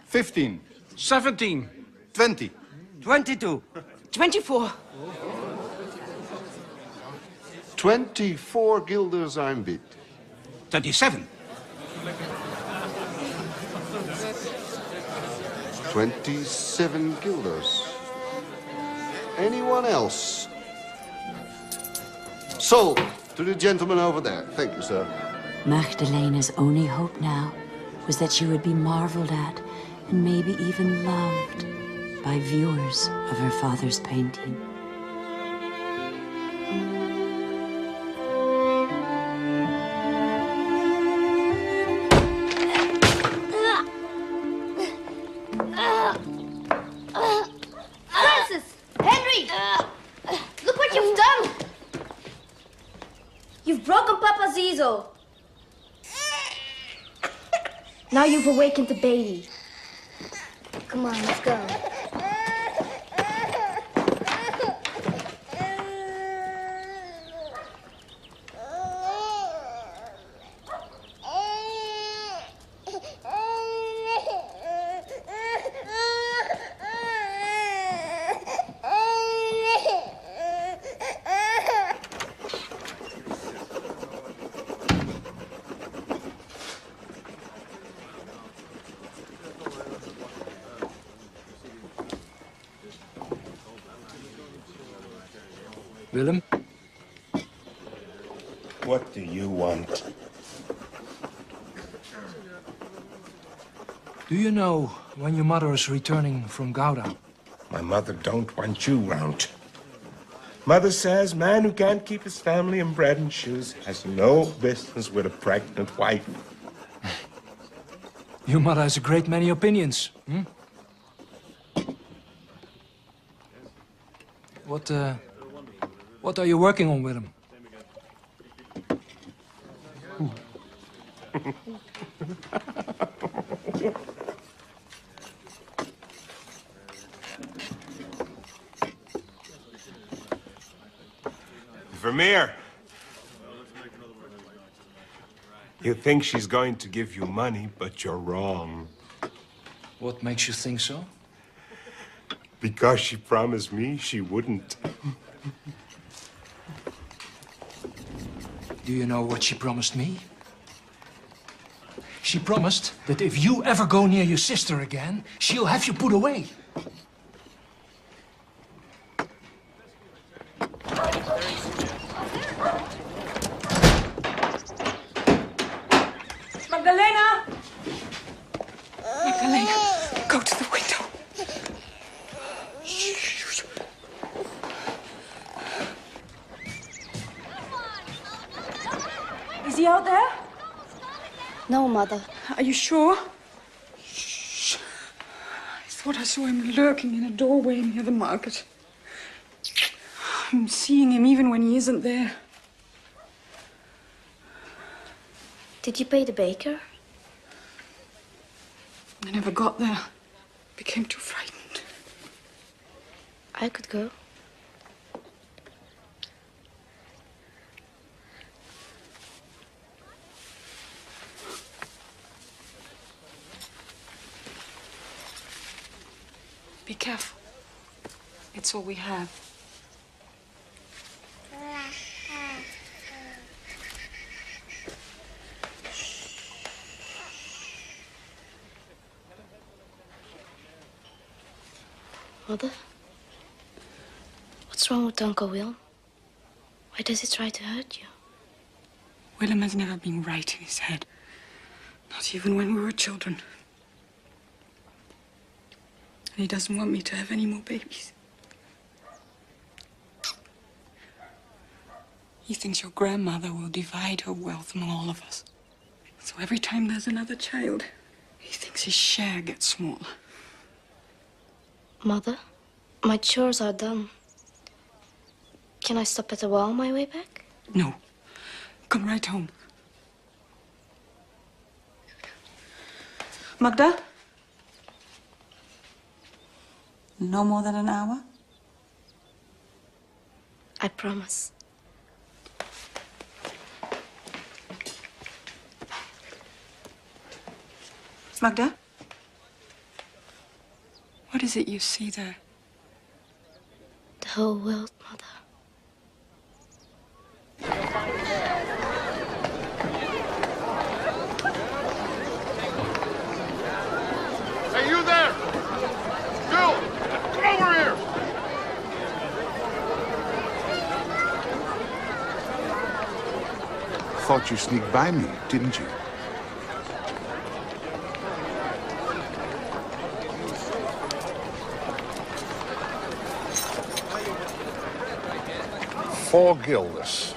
15. 17. 20. 22. 24. 24 guilders I'm bid. 27. 27 guilders. Anyone else? Sold to the gentleman over there. Thank you, sir. Magdalena's only hope now was that she would be marveled at and maybe even loved by viewers of her father's painting. Francis! Henry! Look what you've done! You've broken Papa's easel. Now you've awakened the baby. Come on, let's go. Willem? What do you want? Do you know when your mother is returning from Gouda? My mother don't want you round. Mother says man who can't keep his family in bread and shoes has no business with a pregnant wife. Your mother has a great many opinions. Hmm? What are you working on with him? Vermeer. You think she's going to give you money, but you're wrong. What makes you think so? Because she promised me she wouldn't. Do you know what she promised me? She promised that if you ever go near your sister again, she'll have you put away. Magdalena! Magdalena, go to the window. Is he out there? No, Mother. Are you sure? Shh. I thought I saw him lurking in a doorway near the market. I'm seeing him even when he isn't there. Did you pay the baker? I never got there. Became too frightened. I could go. Be careful. It's all we have. Mother? What's wrong with Uncle Will? Why does he try to hurt you? Willem has never been right in his head. Not even when we were children. And he doesn't want me to have any more babies. He thinks your grandmother will divide her wealth among all of us. So every time there's another child, he thinks his share gets smaller. Mother, my chores are done. Can I stop at the well on my way back? No. Come right home. Magda? No more than an hour? I promise. Magda? What is it you see there? The whole world, Mother. Hey, you there! Bill! Come over here! Thought you sneaked by me, didn't you? Four guilders.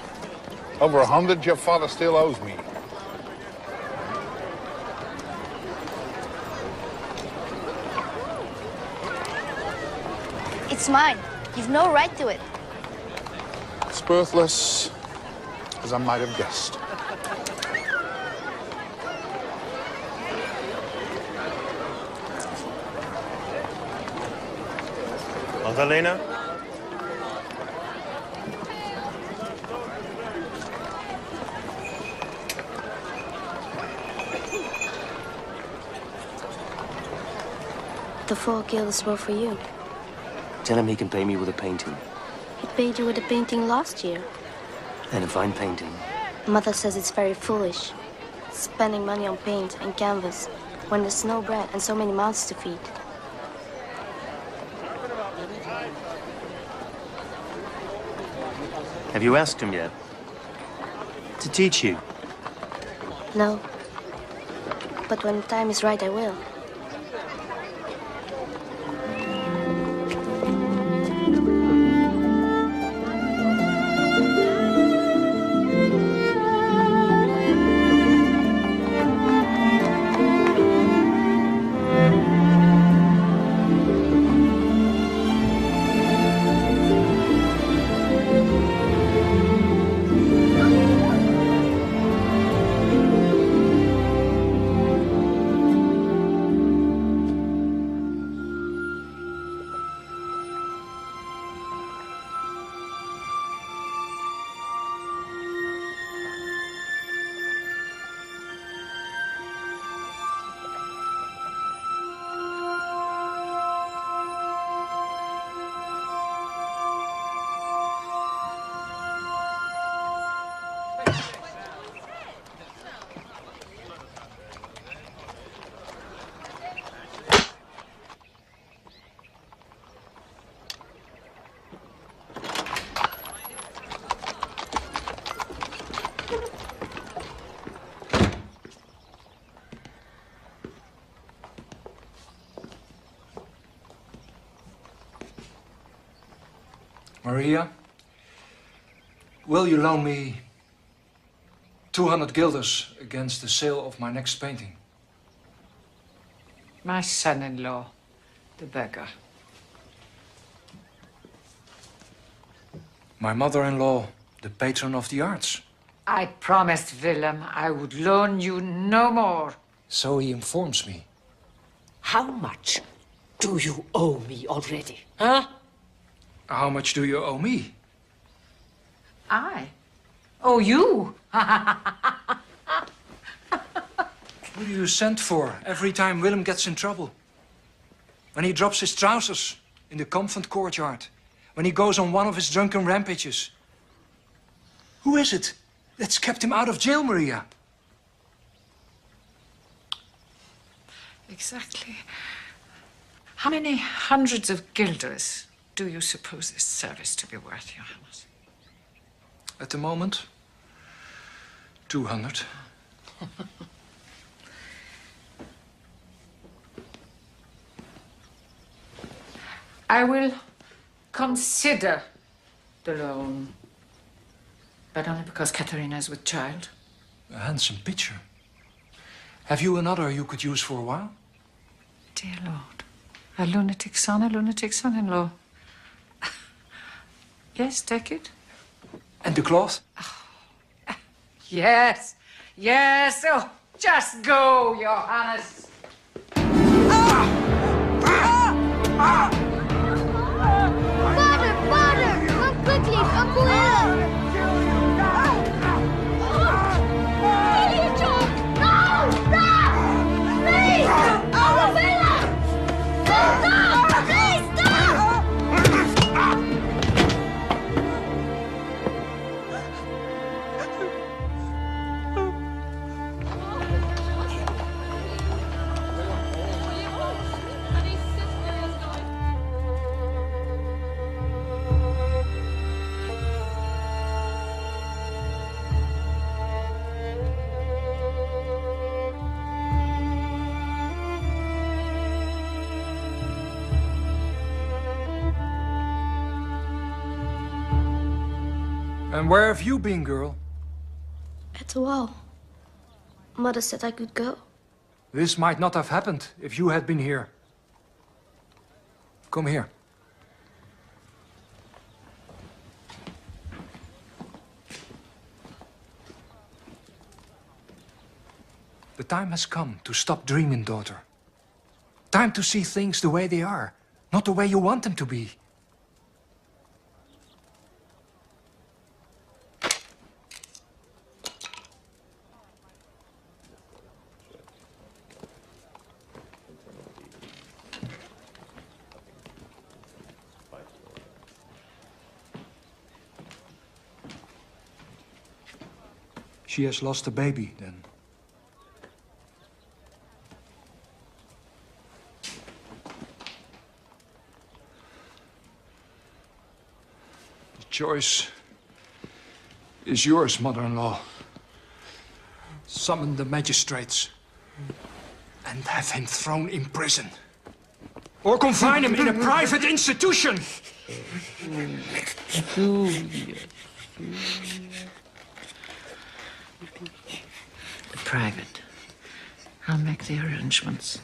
Over 100 your father still owes me. It's mine. You've no right to it. It's worthless, as I might have guessed. Magdalena? The 4 guilders were for you. Tell him he can pay me with a painting. He paid you with a painting last year. And a fine painting. Mother says it's very foolish. Spending money on paint and canvas when there's no bread and so many mouths to feed. Have you asked him yet? To teach you? No. But when the time is right, I will. Maria, will you loan me 200 guilders against the sale of my next painting? My son-in-law, the beggar. My mother-in-law, the patron of the arts. I promised Willem I would loan you no more. So he informs me. How much do you owe me already, huh? How much do you owe me? I owe you. Who do you send for every time Willem gets in trouble? When he drops his trousers in the convent courtyard? When he goes on one of his drunken rampages? Who is it that's kept him out of jail, Maria? Exactly. How many hundreds of guilders do you suppose this service to be worth, Your Highness? At the moment, 200. I will consider the loan, but only because Katharina is with child. A handsome picture. Have you another you could use for a while? Dear Lord, a lunatic son, a lunatic son-in-law. Yes, take it. And the cloth? Yes, yes. Oh, just go, Your Highness. Father, come quickly, Uncle Willem. Idiot! No! Stop! Please! Uncle Willem! Stop! Please stop! And where have you been, girl? At the wall. Mother said I could go. This might not have happened if you had been here. Come here. The time has come to stop dreaming, daughter. Time to see things the way they are, not the way you want them to be. She has lost a baby, then. The choice is yours, mother-in-law. Summon the magistrates and have him thrown in prison. Or confine him in a private institution. Private. I'll make the arrangements.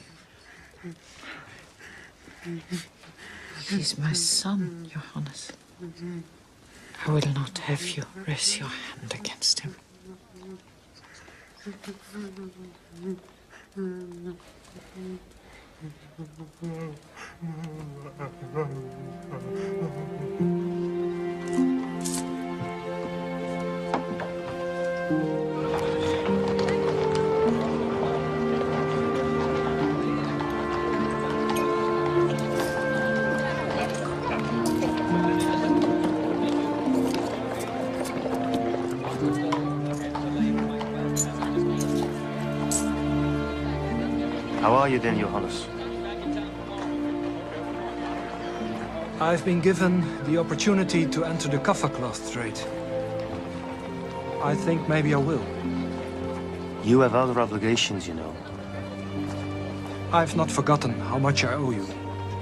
He's my son, Your Highness. I will not have you raise your hand against him. How are you then, Johannes? I've been given the opportunity to enter the kaffa cloth trade. I think maybe I will. You have other obligations, you know. I've not forgotten how much I owe you.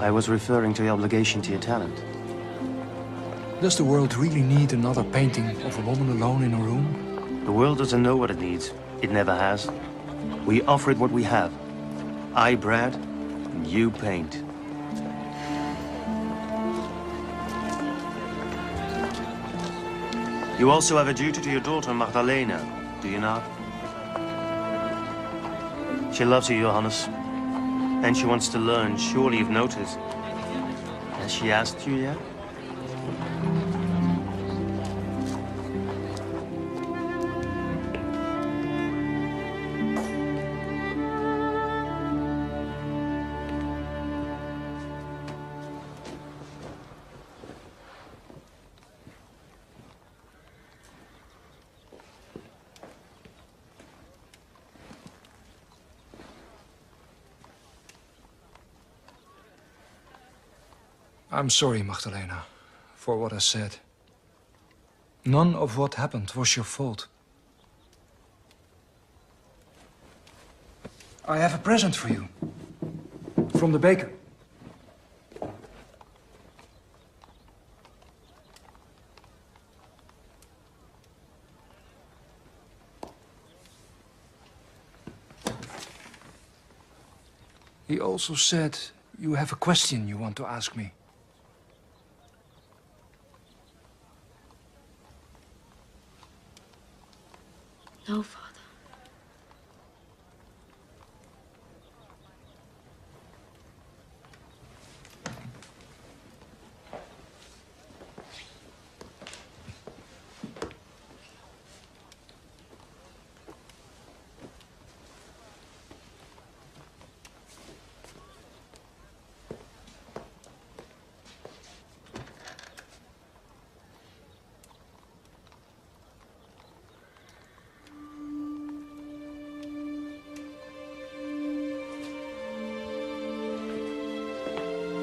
I was referring to your obligation to your talent. Does the world really need another painting of a woman alone in a room? The world doesn't know what it needs. It never has. We offer it what we have. I Brad, and you paint. You also have a duty to your daughter, Magdalena, do you not? She loves you, Johannes. And she wants to learn. Surely you've noticed. Has she asked you yet? I'm sorry, Magdalena, for what I said. None of what happened was your fault. I have a present for you. From the baker. He also said you have a question you want to ask me. No, Father.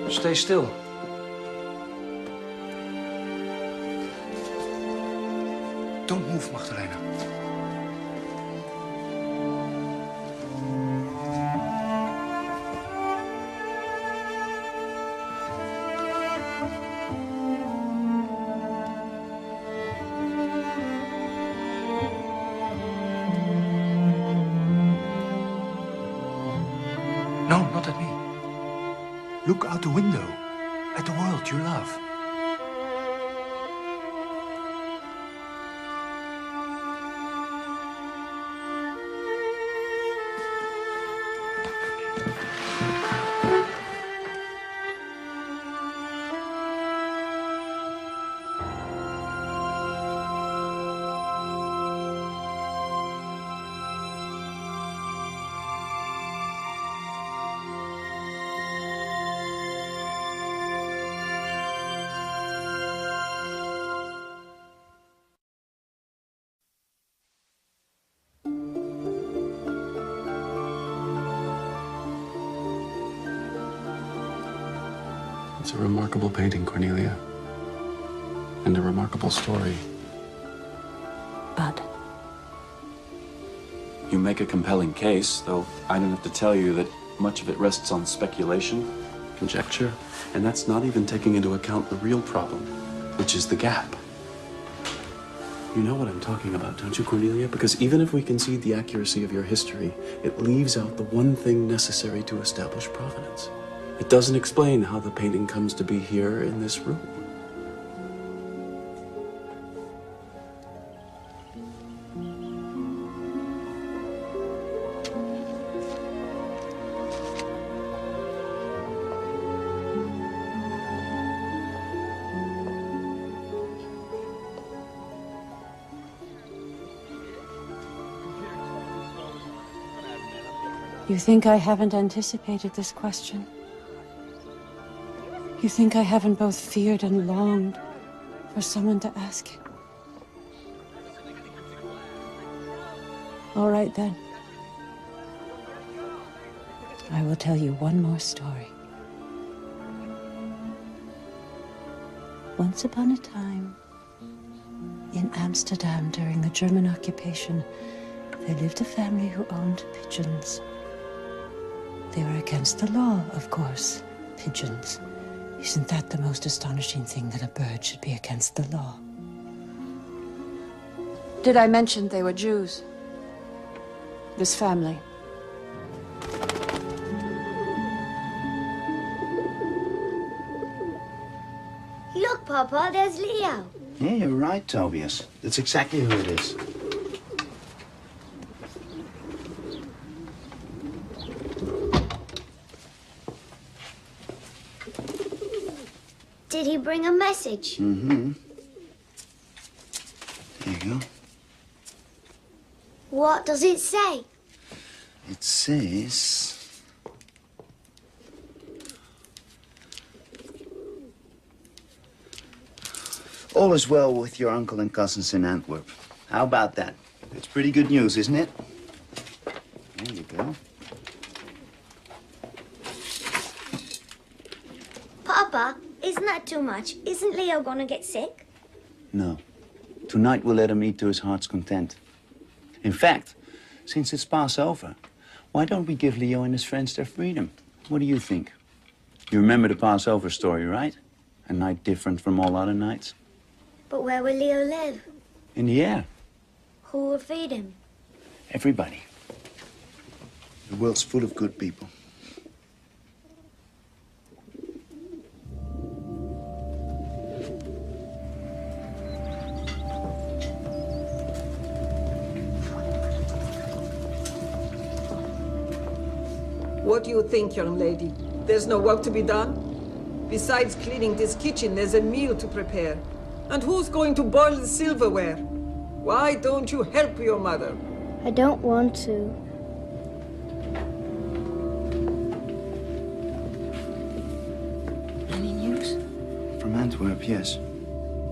Stay still. Don't move, Magdalena. No, not at me. Look out the window, at the world you love. It's a remarkable painting, Cornelia. And a remarkable story. But You make a compelling case, though I don't have to tell you that much of it rests on speculation, conjecture, and that's not even taking into account the real problem, which is the gap. You know what I'm talking about, don't you, Cornelia? Because even if we concede the accuracy of your history, it leaves out the one thing necessary to establish provenance. It doesn't explain how the painting comes to be here in this room. you think I haven't anticipated this question? You think I haven't both feared and longed for someone to ask it? All right, then. I will tell you one more story. Once upon a time, in Amsterdam during the German occupation, there lived a family who owned pigeons. They were against the law, of course, pigeons. Isn't that the most astonishing thing, that a bird should be against the law? Did I mention they were Jews? This family. Look, Papa, there's Leo. Yeah, you're right, Tobias. That's exactly who it is. Did he bring a message? Mm-hmm. There you go. What does it say? It says... All is well with your uncle and cousins in Antwerp. How about that? It's pretty good news, isn't it? There you go. Papa, isn't that too much? Isn't Leo gonna get sick? No. Tonight we'll let him eat to his heart's content. In fact, since it's Passover, why don't we give Leo and his friends their freedom? What do you think? You remember the Passover story, right? A night different from all other nights. But where will Leo live? In the air. Who will feed him? Everybody. The world's full of good people. What do you think, young lady? There's no work to be done? Besides cleaning this kitchen, there's a meal to prepare. And who's going to boil the silverware? Why don't you help your mother? I don't want to. Any news? From Antwerp, yes.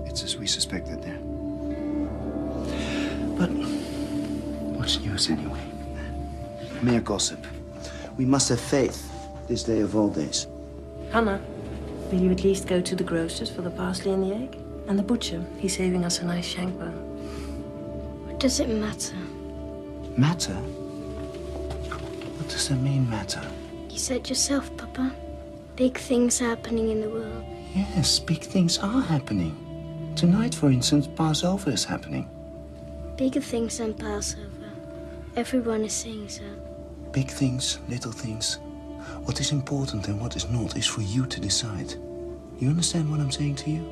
It's as we suspected there. But what's news anyway? Mere gossip. We must have faith this day of all days. Hannah, will you at least go to the grocer's for the parsley and the egg? And the butcher, he's saving us a nice shank bone. What does it matter? Matter? What does that mean, matter? You said yourself, Papa. Big things are happening in the world. Yes, big things are happening. Tonight, for instance, Passover is happening. Bigger things than Passover. Everyone is saying so. Big things, little things. What is important and what is not is for you to decide. You understand what I'm saying to you?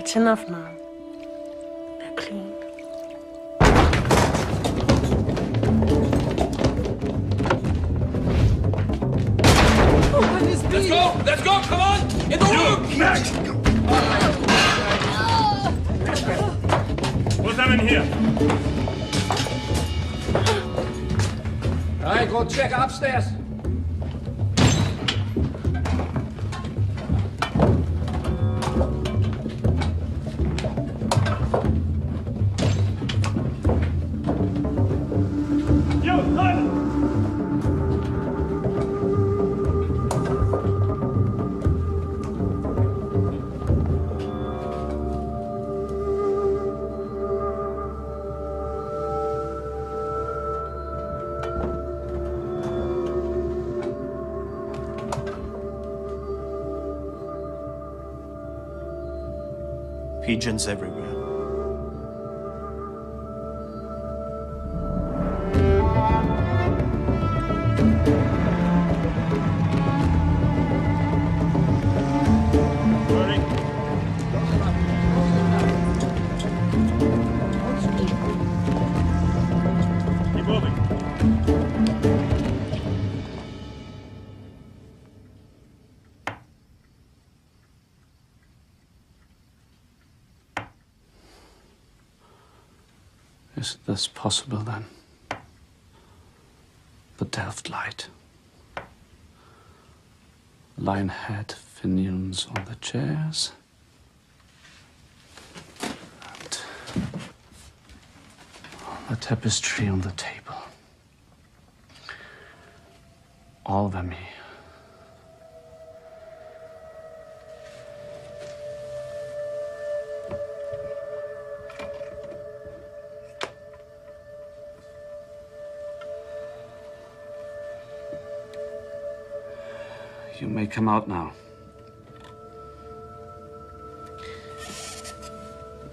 That's enough, Mom. They're clean. Let's go! Let's go! Come on! In the room! Put them in here. All right, go check upstairs. Pigeons everywhere. Keep moving. Is this possible then? The Delft light. Lion head, finions on the chairs. And the tapestry on the table. All of me. You may come out now.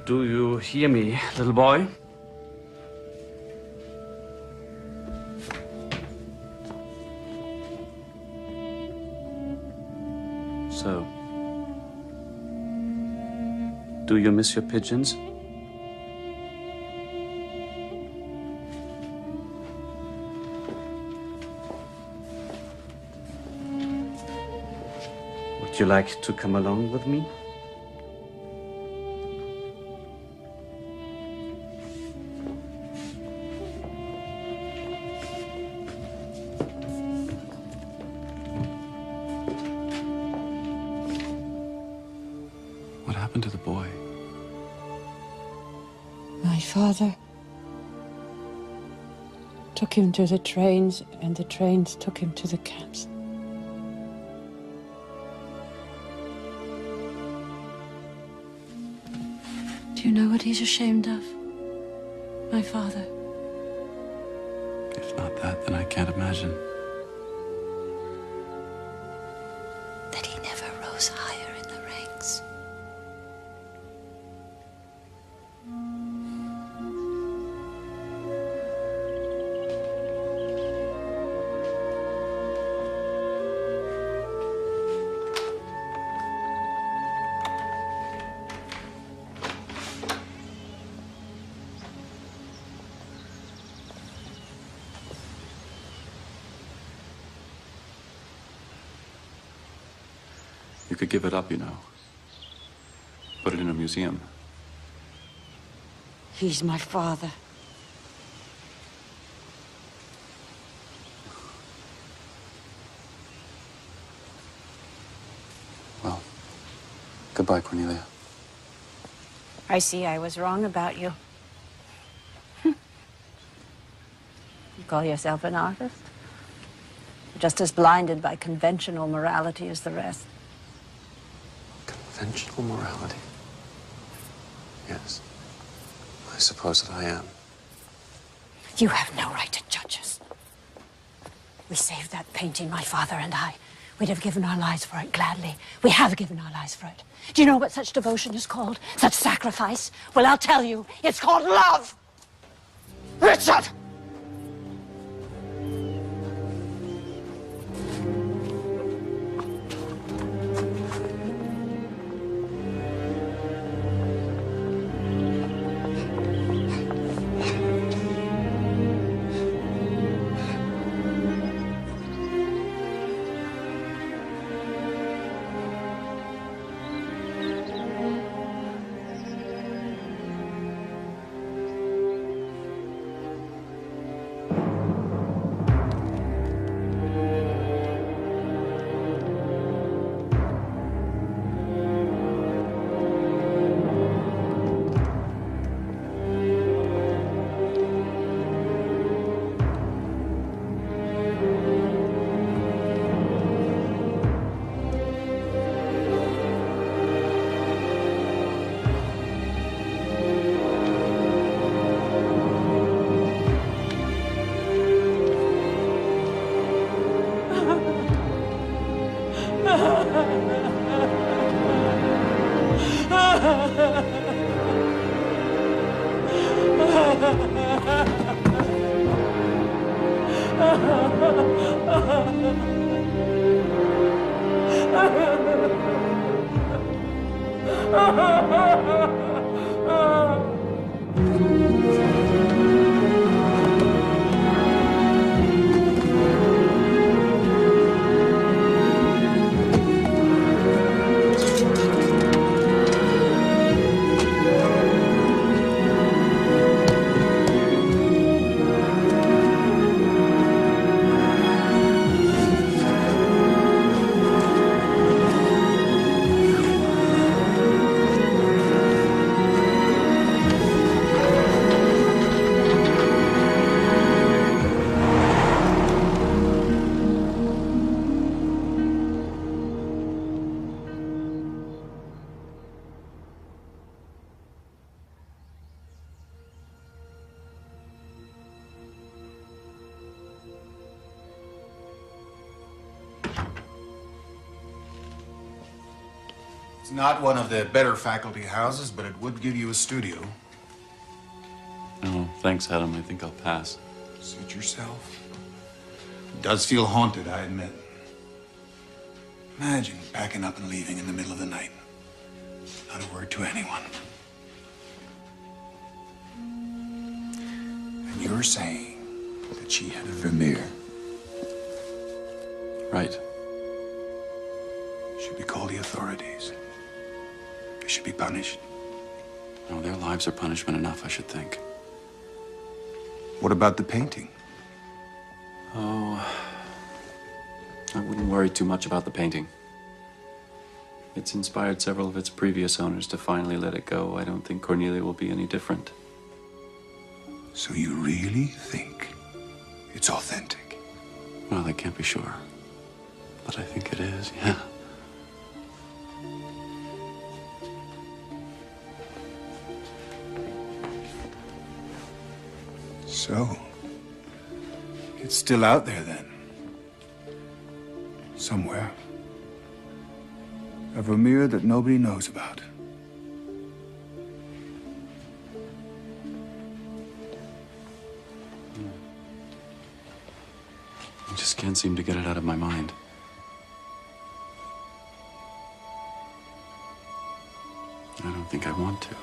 Do you hear me, little boy? So, do you miss your pigeons? Would you like to come along with me? What happened to the boy? My father took him to the trains, and the trains took him to the camps. Do you know what he's ashamed of? My father. If not that, then I can't imagine. That he never rose higher in the ranks. You could give it up, you know. Put it in a museum. He's my father. Well, goodbye, Cornelia. I see I was wrong about you. You call yourself an artist? You're just as blinded by conventional morality as the rest. Conventional morality? Yes. I suppose that I am. You have no right to judge us. We saved that painting, my father and I. We'd have given our lives for it gladly. We have given our lives for it. Do you know what such devotion is called? Such sacrifice? Well, I'll tell you. It's called love! Richard! It's not one of the better faculty houses, but it would give you a studio. Oh, thanks, Adam. I think I'll pass. Suit yourself. It does feel haunted, I admit. Imagine packing up and leaving in the middle of the night. Not a word to anyone. And you're saying that she had a Vermeer. Right. Should we call the authorities? They should be punished. No, their lives are punishment enough, I should think. What about the painting? Oh, I wouldn't worry too much about the painting. It's inspired several of its previous owners to finally let it go. I don't think Cornelia will be any different. So you really think it's authentic? Well, I can't be sure. But I think it is, yeah. So, it's still out there then. Somewhere. A Vermeer that nobody knows about. I just can't seem to get it out of my mind. I don't think I want to.